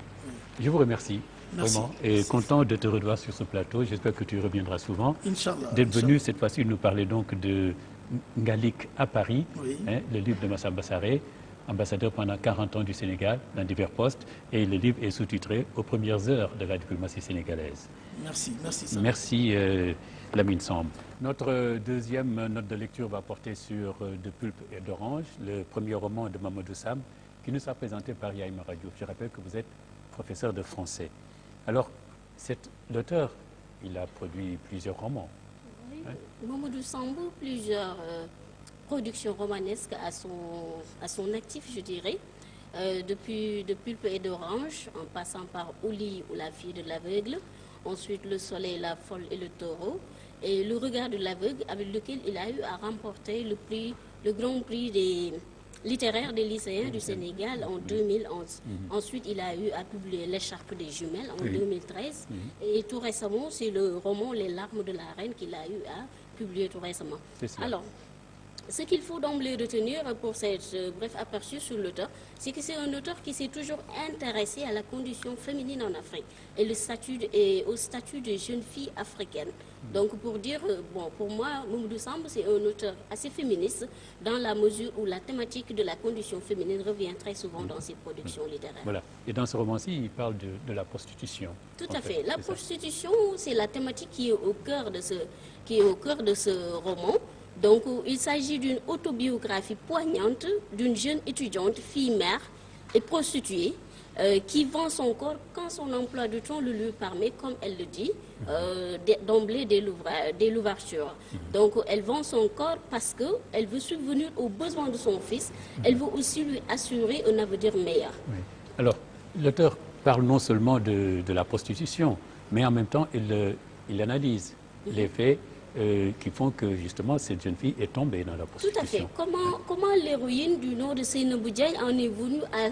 Je vous remercie. Merci. Vraiment. Et content de te revoir sur ce plateau. J'espère que tu reviendras souvent. Inch'Allah. D'être venu cette fois-ci nous parler donc de Ngalik à Paris, le livre de Massamba Sarré, ambassadeur pendant 40 ans du Sénégal dans divers postes. Et le livre est sous-titré « Aux premières heures de la diplomatie sénégalaise ». Merci, merci. Merci Lamine Samb. Notre deuxième note de lecture va porter sur De pulpe et d'orange, le premier roman de Mamadou Sam, qui nous a présenté par Yaïma Radio. Je rappelle que vous êtes professeur de français. Alors, l'auteur, il a produit plusieurs romans. Oui, Mamadou Sambou, plusieurs productions romanesques à son actif, je dirais. Depuis De pulpe et d'orange, en passant par Ouli ou la fille de l'aveugle, ensuite Le soleil, la folle et le taureau, et Le regard de l'aveugle, avec lequel il a eu à remporter le grand prix des littéraire des lycéens du Sénégal en 2011. Ensuite, il a eu à publier L'écharpe des jumelles en 2013. Et tout récemment, c'est le roman Les larmes de la reine qu'il a eu à publier tout récemment. Alors, Ce qu'il faut d'emblée retenir pour cette bref aperçu sur l'auteur, c'est que c'est un auteur qui s'est toujours intéressé à la condition féminine en Afrique et au statut de jeune fille africaine. Donc pour dire, bon, pour moi, Mamadou Samb, c'est un auteur assez féministe dans la mesure où la thématique de la condition féminine revient très souvent dans ses productions littéraires. Voilà. Et dans ce roman-ci, il parle de la prostitution. Tout à fait. La prostitution, c'est la thématique qui est au cœur de ce roman. Donc, il s'agit d'une autobiographie poignante d'une jeune étudiante, fille-mère et prostituée, qui vend son corps quand son emploi du temps le lui permet, comme elle le dit, d'emblée dès l'ouverture. Donc, elle vend son corps parce qu'elle veut subvenir aux besoins de son fils. Elle veut aussi lui assurer un avenir meilleur. Oui. Alors, l'auteur parle non seulement de la prostitution, mais en même temps, il analyse les faits qui font que justement cette jeune fille est tombée dans la prostitution. Tout à fait. Comment l'héroïne du nom de Seynabou Diagne en est venue à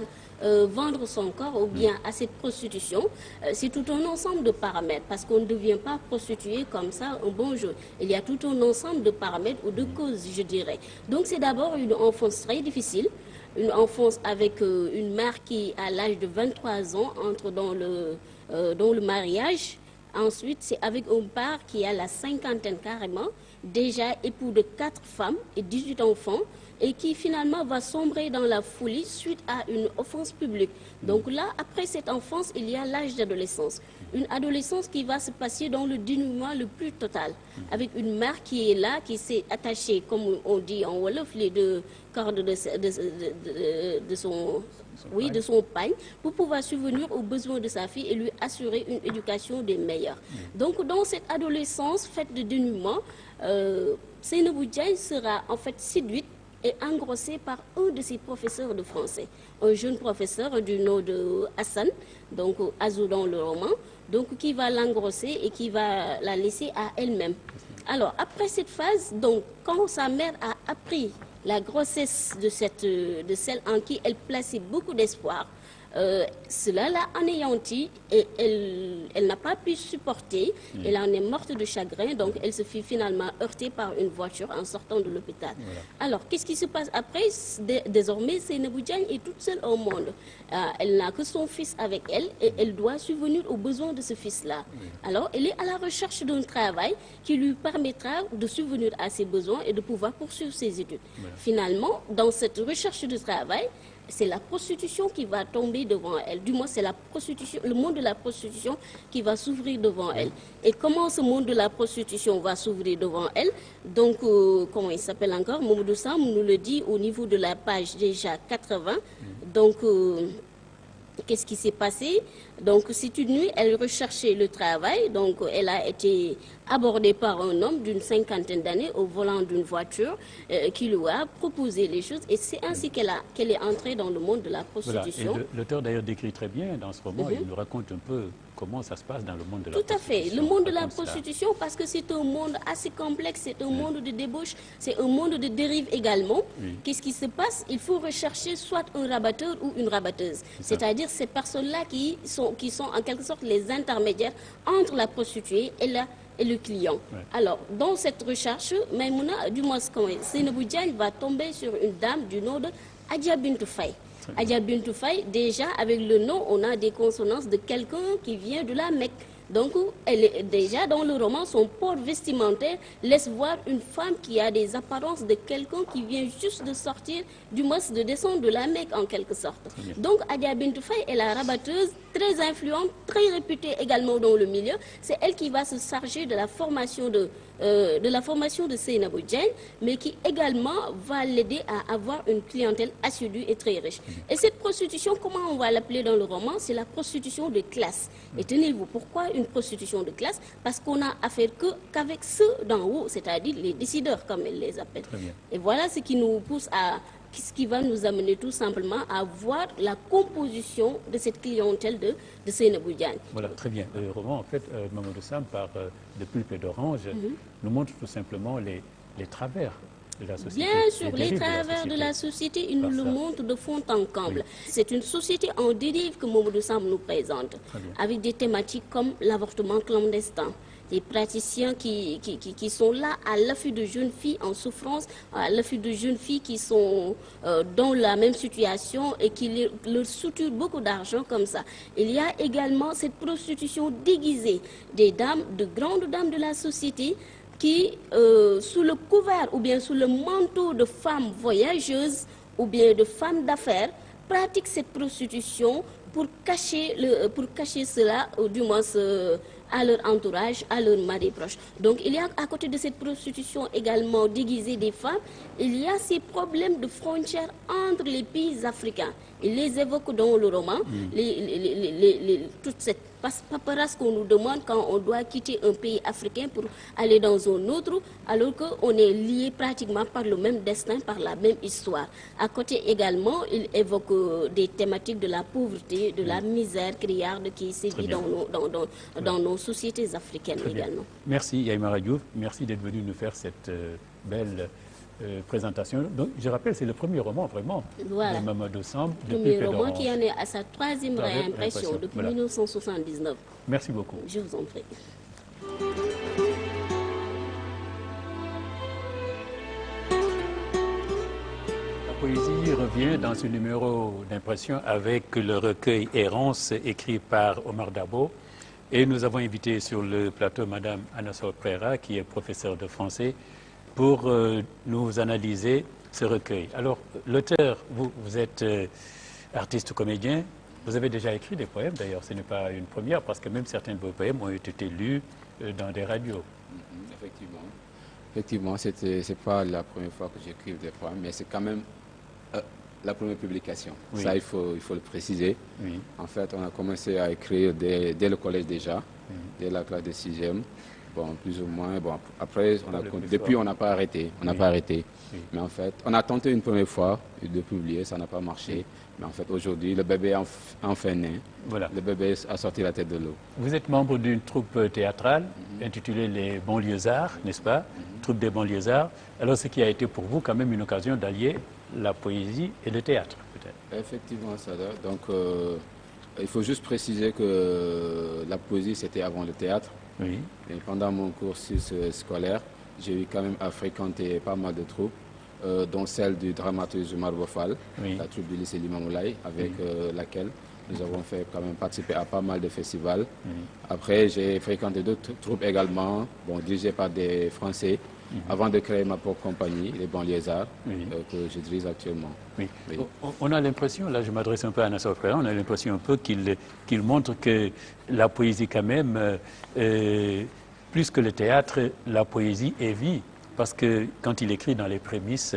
vendre son corps ou bien à cette prostitution? C'est tout un ensemble de paramètres parce qu'on ne devient pas prostitué comme ça un bon jour. Il y a tout un ensemble de paramètres ou de causes, je dirais. Donc c'est d'abord une enfance très difficile. Une enfance avec une mère qui, à l'âge de 23 ans, entre dans le mariage. Ensuite, c'est avec un père qui a la cinquantaine carrément, déjà époux de 4 femmes et 18 enfants, et qui finalement va sombrer dans la folie suite à une offense publique. Donc là, après cette enfance, il y a l'âge d'adolescence. Une adolescence qui va se passer dans le dénuement le plus total, avec une mère qui est là, qui s'est attachée, comme on dit en Wolof, les deux cordes de son pagne, pour pouvoir subvenir aux besoins de sa fille et lui assurer une éducation des meilleures. Donc dans cette adolescence faite de dénuement, Seynabou Diagne sera en fait séduite et engrossée par un de ses professeurs de français, un jeune professeur du nom de Hassan, donc Azou dans le roman, donc qui va l'engrosser et qui va la laisser à elle-même. Alors après cette phase, donc quand sa mère a appris la grossesse de celle en qui elle plaçait beaucoup d'espoir, cela l'a anéantie et elle n'a pas pu supporter. Elle en est morte de chagrin, donc elle se fit finalement heurter par une voiture en sortant de l'hôpital. Voilà. Alors, qu'est-ce qui se passe après? Désormais, Seynabou Diagne est toute seule au monde. Elle n'a que son fils avec elle et elle doit subvenir aux besoins de ce fils-là. Alors, elle est à la recherche d'un travail qui lui permettra de subvenir à ses besoins et de pouvoir poursuivre ses études. Finalement, dans cette recherche de travail, c'est la prostitution qui va tomber devant elle. Du moins, c'est le monde de la prostitution qui va s'ouvrir devant elle. Et comment ce monde de la prostitution va s'ouvrir devant elle? Donc, comment il s'appelle encore? Mamadou Samb nous le dit au niveau de la page déjà 80. Donc, qu'est-ce qui s'est passé? Donc, c'est une nuit, elle recherchait le travail. Donc, elle a été abordée par un homme d'une cinquantaine d'années au volant d'une voiture qui lui a proposé les choses. Et c'est ainsi qu'elle est entrée dans le monde de la prostitution. Voilà. Et l'auteur d'ailleurs décrit très bien dans ce roman, il nous raconte un peu comment ça se passe dans le monde de la prostitution. Tout à fait. Le monde de la prostitution, parce que c'est un monde assez complexe, c'est un monde de débauche, c'est un monde de dérive également. Qu'est-ce qui se passe? Il faut rechercher soit un rabatteur ou une rabatteuse. C'est-à-dire ces personnes-là qui sont en quelque sorte les intermédiaires entre la prostituée et le client. Alors, dans cette recherche, Maïmouna, du moins, Seynabou Diagne va tomber sur une dame du nom de Adja Bintou Faye. Adja Bintou Faye, déjà, avec le nom, on a des consonances de quelqu'un qui vient de la Mecque. Donc, elle est déjà dans le roman, son port vestimentaire laisse voir une femme qui a des apparences de quelqu'un qui vient juste de sortir, du moins de descendre de la Mecque en quelque sorte. Donc, Adja Bintou Faye est la rabatteuse très influente, très réputée également dans le milieu. C'est elle qui va se charger de la formation de Seynabou Diagne, mais qui également va l'aider à avoir une clientèle assidue et très riche. Et cette prostitution, comment on va l'appeler dans le roman? C'est la prostitution de classe. Et tenez-vous, pourquoi une prostitution de classe? Parce qu'on n'a affaire qu'avec ceux d'en haut, c'est-à-dire les décideurs, comme elle les appelle. Et voilà ce qui nous pousse ce qui va nous amener tout simplement à voir la composition de cette clientèle de Seynabou Diagne. Voilà, très bien. Le roman, en fait, Mamadou Samb, par De Pulpe et d'Orange, nous montre tout simplement les travers de la société. Bien sûr, les travers de la société, il nous le montre de fond en comble. C'est une société en dérive que Mamadou Samb nous présente, avec des thématiques comme l'avortement clandestin, des praticiens qui sont là à l'affût de jeunes filles en souffrance, à l'affût de jeunes filles qui sont dans la même situation et qui leur souturent beaucoup d'argent comme ça. Il y a également cette prostitution déguisée des dames, de grandes dames de la société qui, sous le couvert ou bien sous le manteau de femmes voyageuses ou bien de femmes d'affaires, pratiquent cette prostitution pour cacher cela, ou du moins à leur entourage, à leur mari proche. Donc il y a à côté de cette prostitution également déguisée des femmes, il y a ces problèmes de frontières entre les pays africains. Il les évoque dans le roman, toute cette paperasse qu'on nous demande quand on doit quitter un pays africain pour aller dans un autre, alors qu'on est lié pratiquement par le même destin, par la même histoire. À côté également, il évoque des thématiques de la pauvreté, de la misère criarde qui sévit dans nos sociétés africaines également. Merci Yaïmara Diouf, merci d'être venu nous faire cette belle présentation. Donc, je rappelle, c'est le premier roman vraiment de Mamadou Samb. Le premier roman qui en est à sa troisième réimpression depuis 1979. Merci beaucoup. Je vous en prie. La poésie revient dans ce numéro d'impression avec le recueil Errance écrit par Omar Dabo. Et nous avons invité sur le plateau Madame Anassor Prera, qui est professeure de français, pour nous analyser ce recueil. Alors, l'auteur, vous êtes artiste comédien, vous avez déjà écrit des poèmes d'ailleurs, ce n'est pas une première, parce que même certains de vos poèmes ont été lus dans des radios. Effectivement, c'est pas la première fois que j'écris des poèmes, mais c'est quand même la première publication. Oui. Ça, il faut le préciser. Oui. En fait, on a commencé à écrire dès le collège déjà, dès la classe de 6e. Bon, plus ou moins. Bon, après, depuis, on n'a pas arrêté. On n'a pas arrêté. Oui. Mais en fait, on a tenté une première fois de publier, ça n'a pas marché. Oui. Mais en fait, aujourd'hui, le bébé est enfin né. Voilà. Le bébé a sorti la tête de l'eau. Vous êtes membre d'une troupe théâtrale intitulée Les Banlieusards, n'est-ce pas? Troupe des Banlieusards. Alors, ce qui a été pour vous quand même une occasion d'allier la poésie et le théâtre, peut-être. Effectivement, ça. Donc, il faut juste préciser que la poésie, c'était avant le théâtre. Oui. Et pendant mon cursus scolaire, j'ai eu quand même à fréquenter pas mal de troupes, dont celle du dramaturge Marbo Fall, la troupe du lycée Limamoulaye, avec laquelle nous avons fait quand même participer à pas mal de festivals. Après, j'ai fréquenté d'autres troupes également, dirigées par des Français, avant de créer ma propre compagnie, les Banlieusards, que je dirige actuellement. Oui. Oui. On a l'impression, là je m'adresse un peu à Anassor Prera, on a l'impression un peu qu'il montre que la poésie quand même, plus que le théâtre, la poésie est vie. Parce que quand il écrit dans les prémices,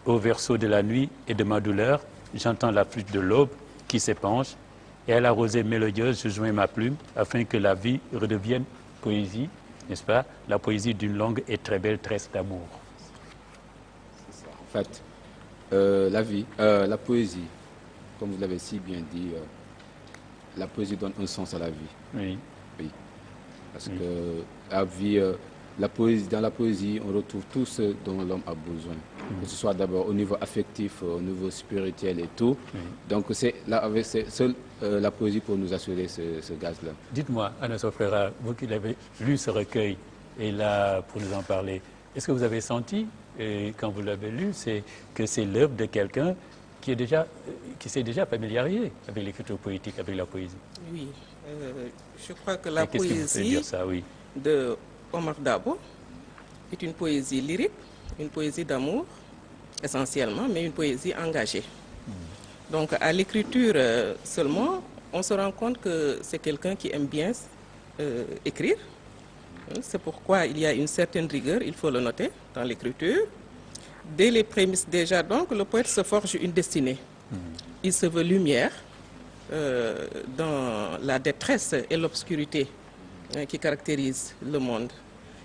au verso de la nuit et de ma douleur, j'entends la flûte de l'aube qui s'épanche, et à la rosée mélodieuse, je joins ma plume, afin que la vie redevienne poésie. N'est-ce pas? La poésie d'une longue et très belle tresse d'amour. C'est ça. En fait, la poésie, comme vous l'avez si bien dit, la poésie donne un sens à la vie. Oui. Oui. Parce que la vie, dans la poésie, on retrouve tout ce dont l'homme a besoin. Que ce soit d'abord au niveau affectif, au niveau spirituel et tout. Donc c'est seule la poésie pour nous assurer ce gaz-là. Dites-moi, Anassor Prera, vous qui avez lu ce recueil et là pour nous en parler, est-ce que vous avez senti, quand vous l'avez lu, que c'est l'œuvre de quelqu'un qui s'est déjà familiarisé avec l'écriture poétique, avec la poésie? Oui, je crois que la poésie de Omar Dabo est une poésie lyrique, une poésie d'amour essentiellement, mais une poésie engagée. Donc à l'écriture seulement, on se rend compte que c'est quelqu'un qui aime bien écrire. C'est pourquoi il y a une certaine rigueur, il faut le noter, dans l'écriture. Dès les prémices déjà, donc, le poète se forge une destinée. Il se veut lumière dans la détresse et l'obscurité qui caractérise le monde.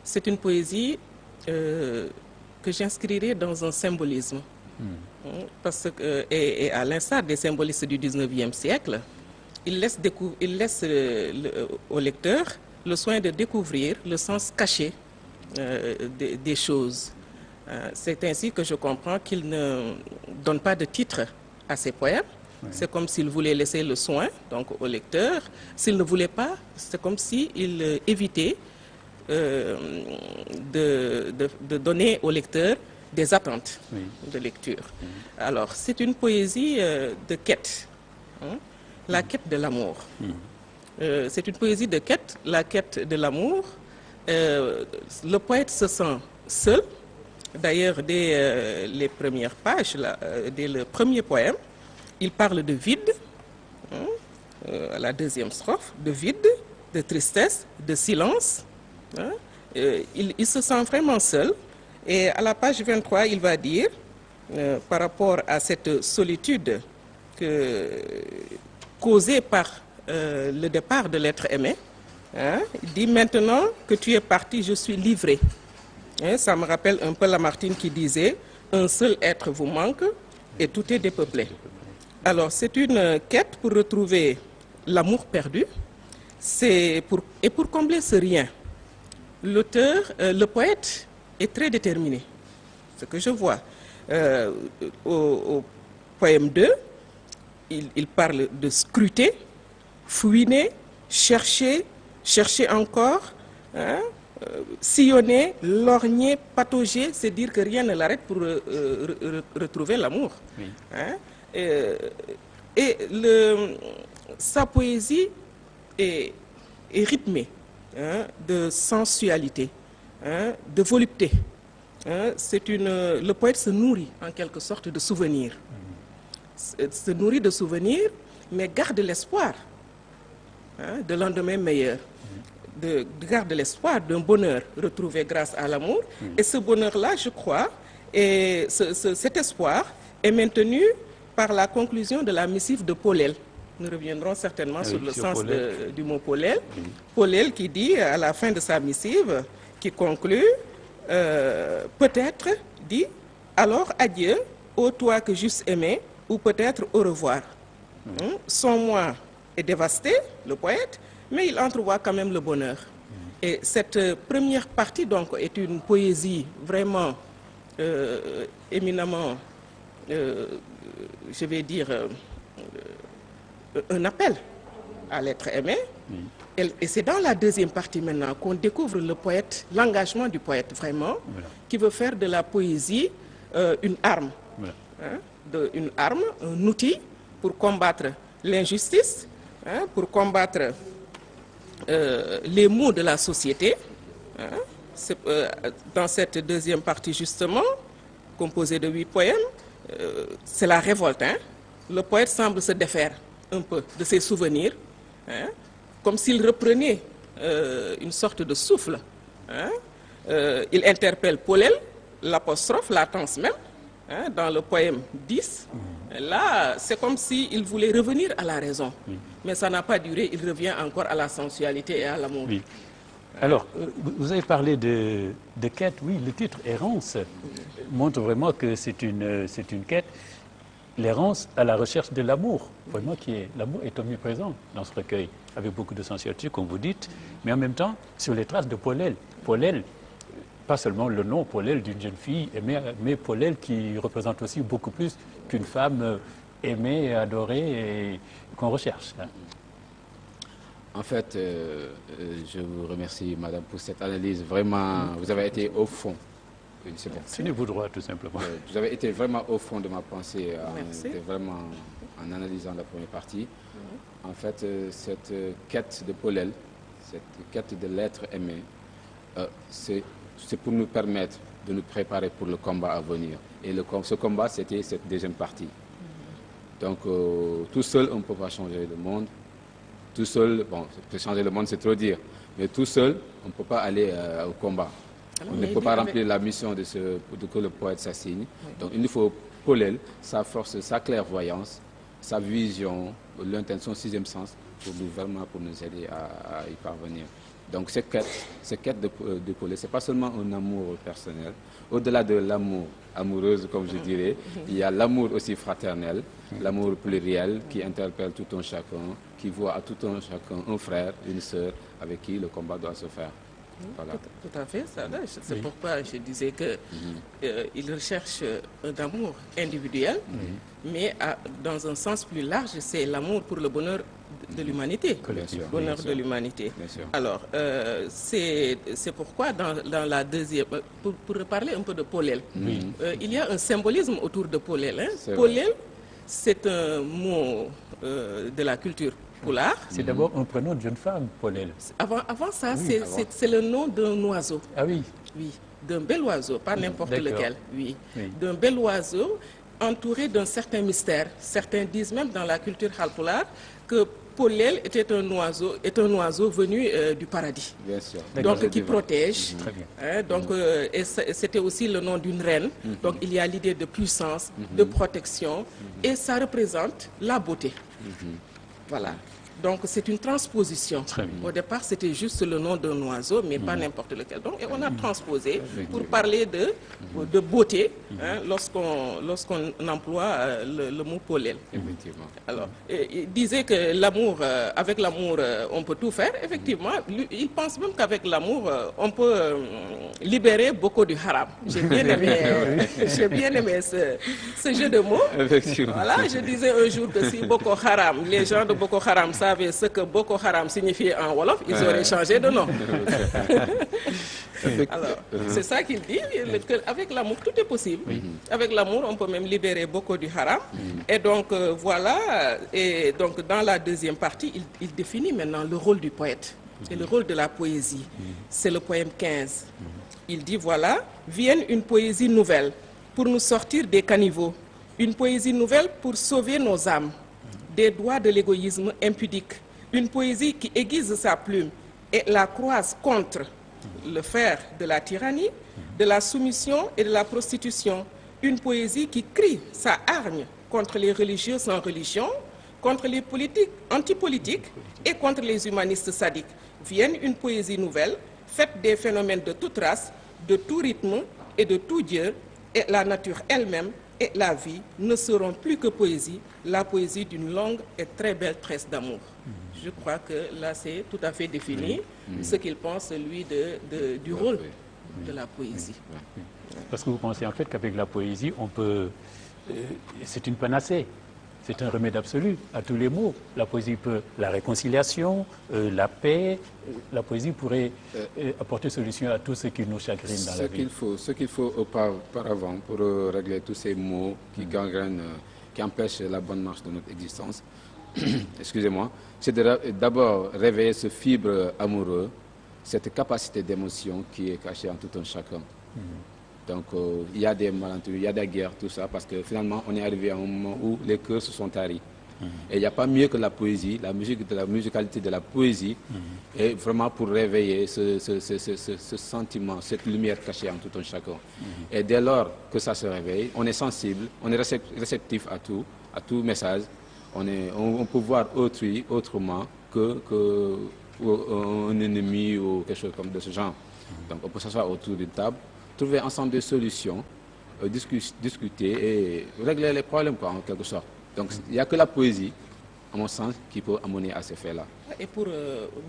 C'est une poésie que j'inscrirai dans un symbolisme. Parce que, et à l'instar des symbolistes du 19e siècle, il laisse au lecteur le soin de découvrir le sens caché des choses. C'est ainsi que je comprends qu'il ne donne pas de titre à ses poèmes. C'est comme s'il voulait laisser le soin donc, au lecteur. S'il ne voulait pas, c'est comme s'il évitait de donner au lecteur des attentes de lecture. Alors, c'est une poésie de quête, hein, la quête de l'amour. C'est une poésie de quête, la quête de l'amour. Le poète se sent seul. D'ailleurs, dès les premières pages, dès le premier poème, il parle de vide, hein, à la deuxième strophe, de vide, de tristesse, de silence. Hein. Il se sent vraiment seul. Et à la page 23, il va dire, par rapport à cette solitude causée par le départ de l'être aimé, hein, il dit: maintenant que tu es parti, je suis livré. Hein, ça me rappelle un peu Lamartine qui disait: un seul être vous manque et tout est dépeuplé. Alors c'est une quête pour retrouver l'amour perdu. Et pour combler ce rien, le poète est très déterminé. Ce que je vois. Au poème 2, il parle de scruter, fouiner, chercher encore, hein, sillonner, lorgner, patauger, c'est dire que rien ne l'arrête pour retrouver l'amour. Oui. Hein? Sa poésie est rythmée, hein, de sensualité, hein, de volupté. Hein? Le poète se nourrit en quelque sorte de souvenirs. Se nourrit de souvenirs, mais garde l'espoir, hein, de lendemain meilleur. Garde l'espoir d'un bonheur retrouvé grâce à l'amour. Et ce bonheur-là, je crois, et cet espoir est maintenu par la conclusion de la missive de Paulel. Nous reviendrons certainement sur le sens du mot Paulel. Paulel qui dit à la fin de sa missive, qui conclut, peut-être, dit, alors adieu, ô toi que j'eusse aimé, ou peut-être au revoir. Son moi est dévasté, le poète, mais il entrevoit quand même le bonheur. Et cette première partie, donc, est une poésie vraiment éminemment, je vais dire, un appel à l'être aimé. Et c'est dans la deuxième partie maintenant qu'on découvre le poète, l'engagement du poète vraiment, qui veut faire de la poésie une arme. Hein, une arme, un outil pour combattre l'injustice, hein, pour combattre les maux de la société. Hein. Dans cette deuxième partie justement, composée de 8 poèmes, c'est la révolte. Hein. Le poète semble se défaire un peu de ses souvenirs, hein, comme s'il reprenait une sorte de souffle. Hein. Il interpelle Paulel, l'apostrophe, la tense même, hein, dans le poème 10. Là, c'est comme s'il voulait revenir à la raison. Mais ça n'a pas duré, il revient encore à la sensualité et à l'amour. Oui. Alors, vous avez parlé de quête, oui, le titre Errance montre vraiment que c'est une quête, l'errance à la recherche de l'amour, vraiment l'amour est omniprésent dans ce recueil, avec beaucoup de sensualité, comme vous dites, mais en même temps, sur les traces de Paulel. Paulel, pas seulement le nom Paulel d'une jeune fille, mais Paulel qui représente aussi beaucoup plus qu'une femme aimée, adorée et qu'on recherche. En fait, je vous remercie, madame, pour cette analyse. Vraiment, vous avez été au fond. C'est bon. Tenez-vous droit, tout simplement. Vous avez été vraiment au fond de ma pensée, vraiment en analysant la première partie. En fait, cette quête de Paulel, cette quête de l'être aimé, c'est pour nous permettre de nous préparer pour le combat à venir. Et ce combat, c'était cette deuxième partie. Donc, tout seul, on ne peut pas changer le monde. Tout seul, bon, changer le monde, c'est trop dire. Mais tout seul, on ne peut pas aller au combat. On ne peut pas remplir la mission que le poète s'assigne. Donc, il nous faut Paulel, sa force, sa clairvoyance, sa vision, l'intention, sixième sens, pour nous aider à y parvenir. Donc, cette quête de Paulel, ce n'est pas seulement un amour personnel. Au-delà de l'amour amoureuse, comme je dirais, il y a l'amour aussi fraternel, l'amour pluriel qui interpelle tout un chacun, qui voit à tout un chacun un frère, une sœur avec qui le combat doit se faire. Voilà. Tout à fait, c'est pourquoi je disais qu'il recherche un amour individuel, mais dans un sens plus large, c'est l'amour pour le bonheur de l'humanité, l'honneur de l'humanité. Alors, c'est pourquoi dans la deuxième, pour parler un peu de Polel, il y a un symbolisme autour de Polel. Hein. Polel, c'est un mot de la culture poulard. C'est d'abord un prénom d'une femme, Polel. Avant ça, c'est le nom d'un oiseau. Ah oui. Oui, d'un bel oiseau, pas n'importe lequel. Oui. D'un bel oiseau entouré d'un certain mystère. Certains disent même dans la culture halpoulard que Polel est un oiseau venu du paradis. Bien sûr. Donc qui protège. Très bien. Hein, donc, et c'était aussi le nom d'une reine. Donc il y a l'idée de puissance, de protection, et ça représente la beauté. Voilà. Donc c'est une transposition. Au départ, c'était juste le nom d'un oiseau, mais pas n'importe lequel. Donc, et on a transposé pour parler de beauté, hein, lorsqu'on emploie le mot Polel. Effectivement. Alors, il disait que l'amour, avec l'amour, on peut tout faire. Effectivement, il pense même qu'avec l'amour, on peut libérer beaucoup du haram. J'ai bien aimé ce jeu de mots. Effectivement. Voilà, je disais un jour que si Boko Haram, les gens de Boko Haram savaient ce que Boko Haram signifiait en Wolof, ils auraient changé de nom. Alors, c'est ça qu'il dit, qu'avec l'amour, tout est possible. Avec l'amour, on peut même libérer beaucoup du haram. Et donc, voilà, et donc dans la deuxième partie, il définit maintenant le rôle du poète et le rôle de la poésie. C'est le poème 15. Il dit, voilà, vienne une poésie nouvelle pour nous sortir des caniveaux, une poésie nouvelle pour sauver nos âmes des doigts de l'égoïsme impudique, une poésie qui aiguise sa plume et la croise contre le fer de la tyrannie, de la soumission et de la prostitution, une poésie qui crie sa hargne contre les religieux sans religion, contre les politiques antipolitiques et contre les humanistes sadiques. Vienne une poésie nouvelle, faite des phénomènes de toute race, de tout rythme et de tout Dieu, et la nature elle-même et la vie ne seront plus que poésie, la poésie d'une longue et très belle tresse d'amour. Je crois que là, c'est tout à fait défini ce qu'il pense, lui, du rôle de la poésie. Parce que vous pensez en fait qu'avec la poésie, on peut... c'est une panacée. C'est un remède absolu à tous les maux. La poésie peut... La réconciliation, la paix, la poésie pourrait apporter solution à tout ce qui nous chagrine dans la vie. Ce qu'il faut auparavant pour régler tous ces maux qui gangrènent, qui empêchent la bonne marche de notre existence, excusez-moi, c'est d'abord réveiller ce fibre amoureux, cette capacité d'émotion qui est cachée en tout un chacun. Donc il y a des malentendus, il y a des guerres, tout ça, parce que finalement on est arrivé à un moment où les cœurs se sont taris. Et il n'y a pas mieux que la poésie, la musicalité de la poésie, et vraiment pour réveiller ce sentiment, cette lumière cachée en tout un chacun. Et dès lors que ça se réveille, on est sensible, on est réceptif à tout message, on peut voir autrui autrement qu'un ennemi ou quelque chose comme de ce genre. Donc on peut s'asseoir autour d'une table, trouver ensemble des solutions, discuter et régler les problèmes, quoi, en quelque sorte. Donc il n'y a que la poésie, à mon sens, qui peut amener à ces faits-là. Et pour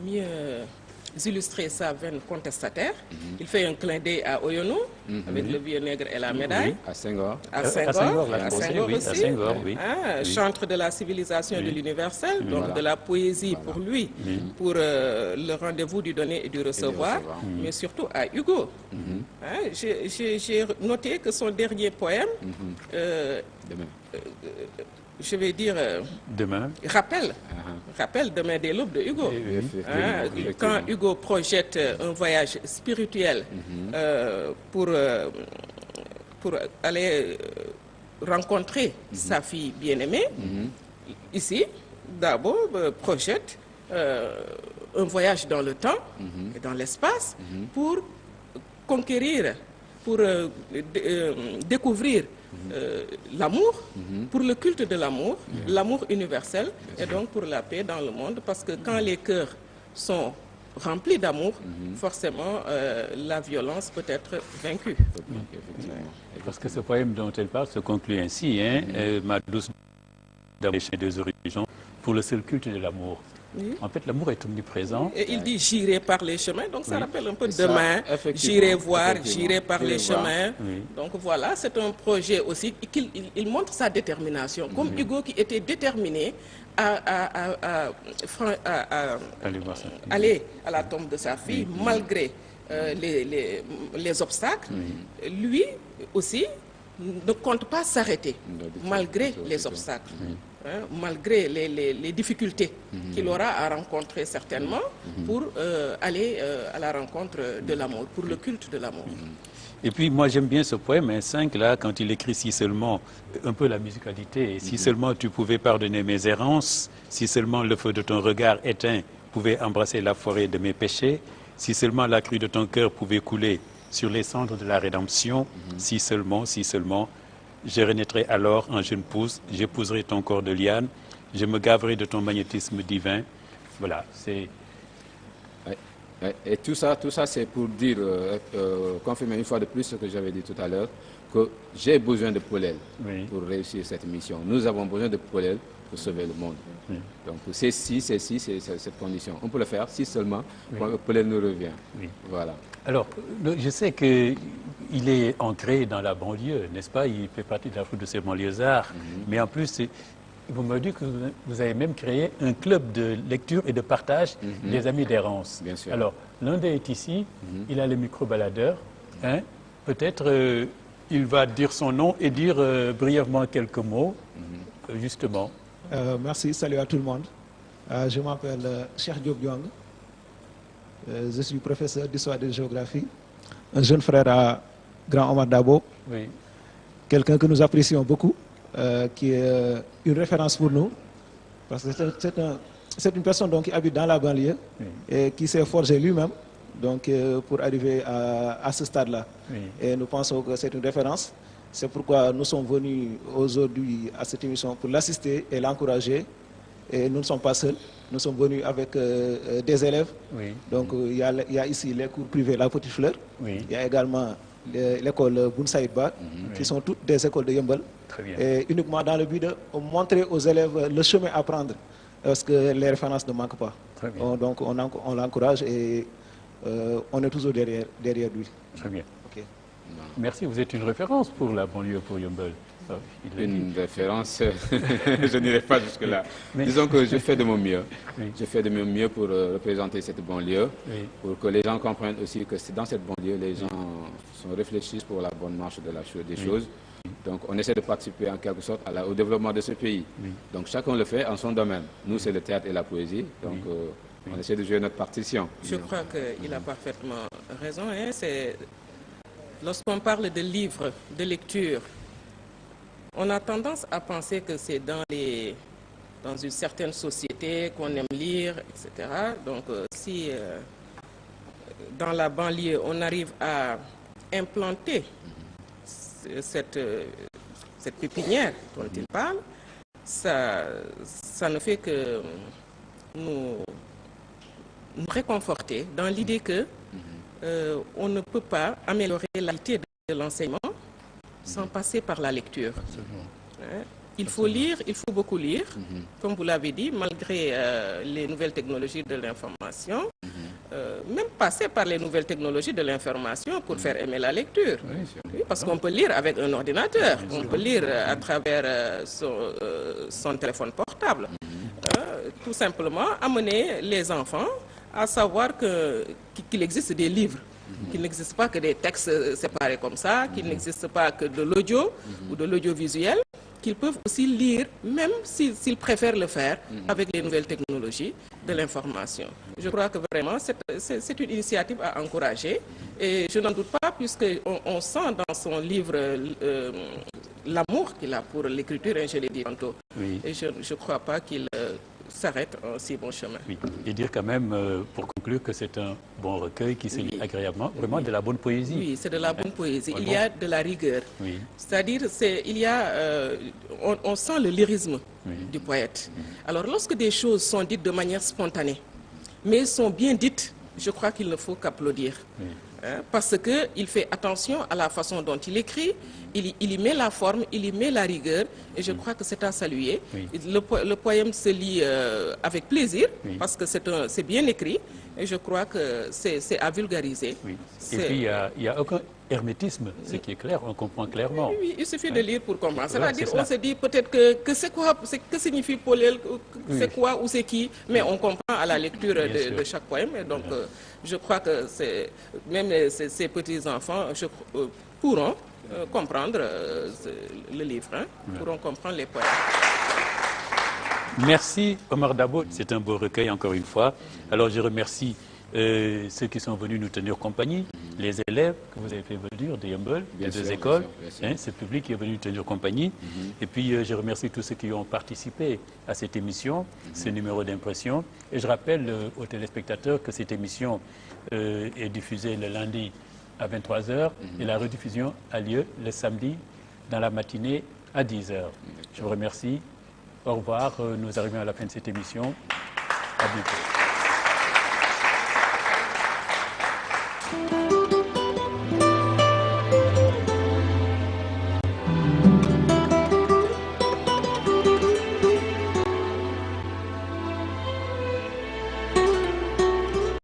mieux illustrer sa veine contestataire, il fait un clin d'œil à Oyono, avec le vieux nègre et la médaille. À Senghor. À Senghor aussi. À Senghor, oui. Chantre de la civilisation et de l'universel, donc de la poésie pour lui, pour le rendez-vous du donner et du recevoir, mais surtout à Hugo. J'ai noté que son dernier poème, je vais dire, rappelle Demain des l'aube de Hugo. Quand Hugo projette un voyage spirituel pour aller rencontrer sa fille bien-aimée, ici, Dabo projette un voyage dans le temps et dans l'espace pour conquérir, pour découvrir l'amour, pour le culte de l'amour, l'amour universel, et donc pour la paix dans le monde, parce que quand les cœurs sont remplis d'amour, forcément la violence peut être vaincue. Parce que ce poème dont elle parle se conclut ainsi, ma douce des horizons, pour le seul culte de l'amour. Oui. En fait, l'amour est omniprésent. Et il dit j'irai par les chemins, donc ça rappelle un peu Ça, demain, j'irai voir, j'irai par J'irai les voir. chemins. Oui. Donc voilà, c'est un projet aussi, il montre sa détermination, comme Hugo qui était déterminé à Allez voir ça. aller à la tombe de sa fille, malgré les obstacles. Lui aussi ne compte pas s'arrêter, malgré les obstacles. Hein, malgré les difficultés qu'il aura à rencontrer certainement pour aller à la rencontre de l'amour, pour le culte de l'amour. Et puis, moi, j'aime bien ce poème, 5, là, quand il écrit si seulement, un peu la musicalité, si seulement tu pouvais pardonner mes errances, si seulement le feu de ton regard éteint pouvait embrasser la forêt de mes péchés, si seulement la crue de ton cœur pouvait couler sur les cendres de la rédemption, si seulement, je renaîtrai alors en jeune pousse, j'épouserai ton corps de liane, je me gaverai de ton magnétisme divin. Voilà, c'est... Et tout ça c'est pour dire, confirmer une fois de plus ce que j'avais dit tout à l'heure, que j'ai besoin de Paul-El pour réussir cette mission. Nous avons besoin de Paul-El pour sauver le monde. Donc c'est cette condition. On peut le faire si seulement Paul-El nous revient. Voilà. Alors, je sais qu'il est ancré dans la banlieue, n'est-ce pas? Il fait partie de la foule de ces banlieusards. Mais en plus, vous m'avez dit que vous avez même créé un club de lecture et de partage des Amis d'Errance. Bien sûr. Alors, l'un des est ici, il a le micro-baladeur. Hein? Peut-être il va dire son nom et dire brièvement quelques mots, justement. Merci, salut à tout le monde. Je m'appelle Cheikh Diop Diong. Je suis professeur d'histoire et de géographie, un jeune frère à Grand Omar Dabo, quelqu'un que nous apprécions beaucoup, qui est une référence pour nous, parce que c'est une personne donc, qui habite dans la banlieue et qui s'est forgé lui-même donc, pour arriver à ce stade-là. Et nous pensons que c'est une référence. C'est pourquoi nous sommes venus aujourd'hui à cette émission pour l'assister et l'encourager. Et nous ne sommes pas seuls, nous sommes venus avec des élèves. Donc il y a ici les cours privés La Petite Fleur. Il y a également l'école Boun Saïd Ba, qui sont toutes des écoles de Yeumbeul. Et uniquement dans le but de montrer aux élèves le chemin à prendre, parce que les références ne manquent pas. Donc on l'encourage et on est toujours derrière lui. Très bien. Merci, vous êtes une référence pour la banlieue, pour Yeumbeul. Une référence, je n'irai pas jusque-là. Disons que je fais de mon mieux. Je fais de mon mieux pour représenter cette banlieue, pour que les gens comprennent aussi que dans cette banlieue, les gens réfléchissent pour la bonne marche des choses. Donc on essaie de participer en quelque sorte au développement de ce pays. Donc chacun le fait en son domaine. Nous, c'est le théâtre et la poésie. Donc on essaie de jouer notre partition. Je crois qu'il a parfaitement raison. Hein. Lorsqu'on parle de livres, de lecture, on a tendance à penser que c'est dans une certaine société qu'on aime lire, etc. Donc si dans la banlieue, on arrive à implanter cette pépinière dont il parle, ça ne fait que nous réconforter dans l'idée que on ne peut pas améliorer la qualité de l'enseignement sans passer par la lecture. Il faut lire, il faut beaucoup lire, comme vous l'avez dit, malgré les nouvelles technologies de l'information, même passer par les nouvelles technologies de l'information pour faire aimer la lecture. Parce qu'on peut lire avec un ordinateur, on peut lire à travers son téléphone portable. Tout simplement, amener les enfants à savoir qu'il existe des livres, qu'il n'existe pas que des textes séparés comme ça, qu'il n'existe pas que de l'audio ou de l'audiovisuel, qu'ils peuvent aussi lire, même s'ils préfèrent le faire avec les nouvelles technologies de l'information. Je crois que vraiment, c'est une initiative à encourager. Et je n'en doute pas, puisqu'on sent dans son livre l'amour qu'il a pour l'écriture, et je l'ai dit tantôt. Et je ne crois pas qu'il s'arrête en si bon chemin. Et dire quand même, pour conclure, que c'est un bon recueil qui se lit agréablement, vraiment de la bonne poésie. Oui, c'est de la bonne poésie. Il y a de la rigueur. C'est-à-dire, on sent le lyrisme du poète. Alors, lorsque des choses sont dites de manière spontanée, mais sont bien dites, je crois qu'il ne faut qu'applaudir. parce qu'il fait attention à la façon dont il écrit, il y met la forme, il y met la rigueur, et je crois que c'est à saluer. Oui. Le poème se lit avec plaisir, Oui. parce que c'est bien écrit, et je crois que c'est à vulgariser. Oui. Et puis, il n'y a aucun hermétisme, ce qui est clair, on comprend clairement. Oui, il suffit de lire pour comprendre. C'est-à-dire, c'est on se dit peut-être que c'est quoi, que signifie Polel, c'est quoi ou c'est qui, mais on comprend à la lecture de chaque poème. Et donc, je crois que même ces petits-enfants pourront comprendre le livre, pourront comprendre les poèmes. Merci Omar Dabo, c'est un beau recueil encore une fois. Alors je remercie ceux qui sont venus nous tenir compagnie, les élèves que vous avez fait venir de Yeumbeul, des deux écoles, ce public qui est venu nous tenir compagnie. Et puis je remercie tous ceux qui ont participé à cette émission, ce numéro d'impression. Et je rappelle aux téléspectateurs que cette émission est diffusée le lundi à 23h et la rediffusion a lieu le samedi dans la matinée à 10h. Je vous remercie. Au revoir, nous arrivons à la fin de cette émission. À bientôt.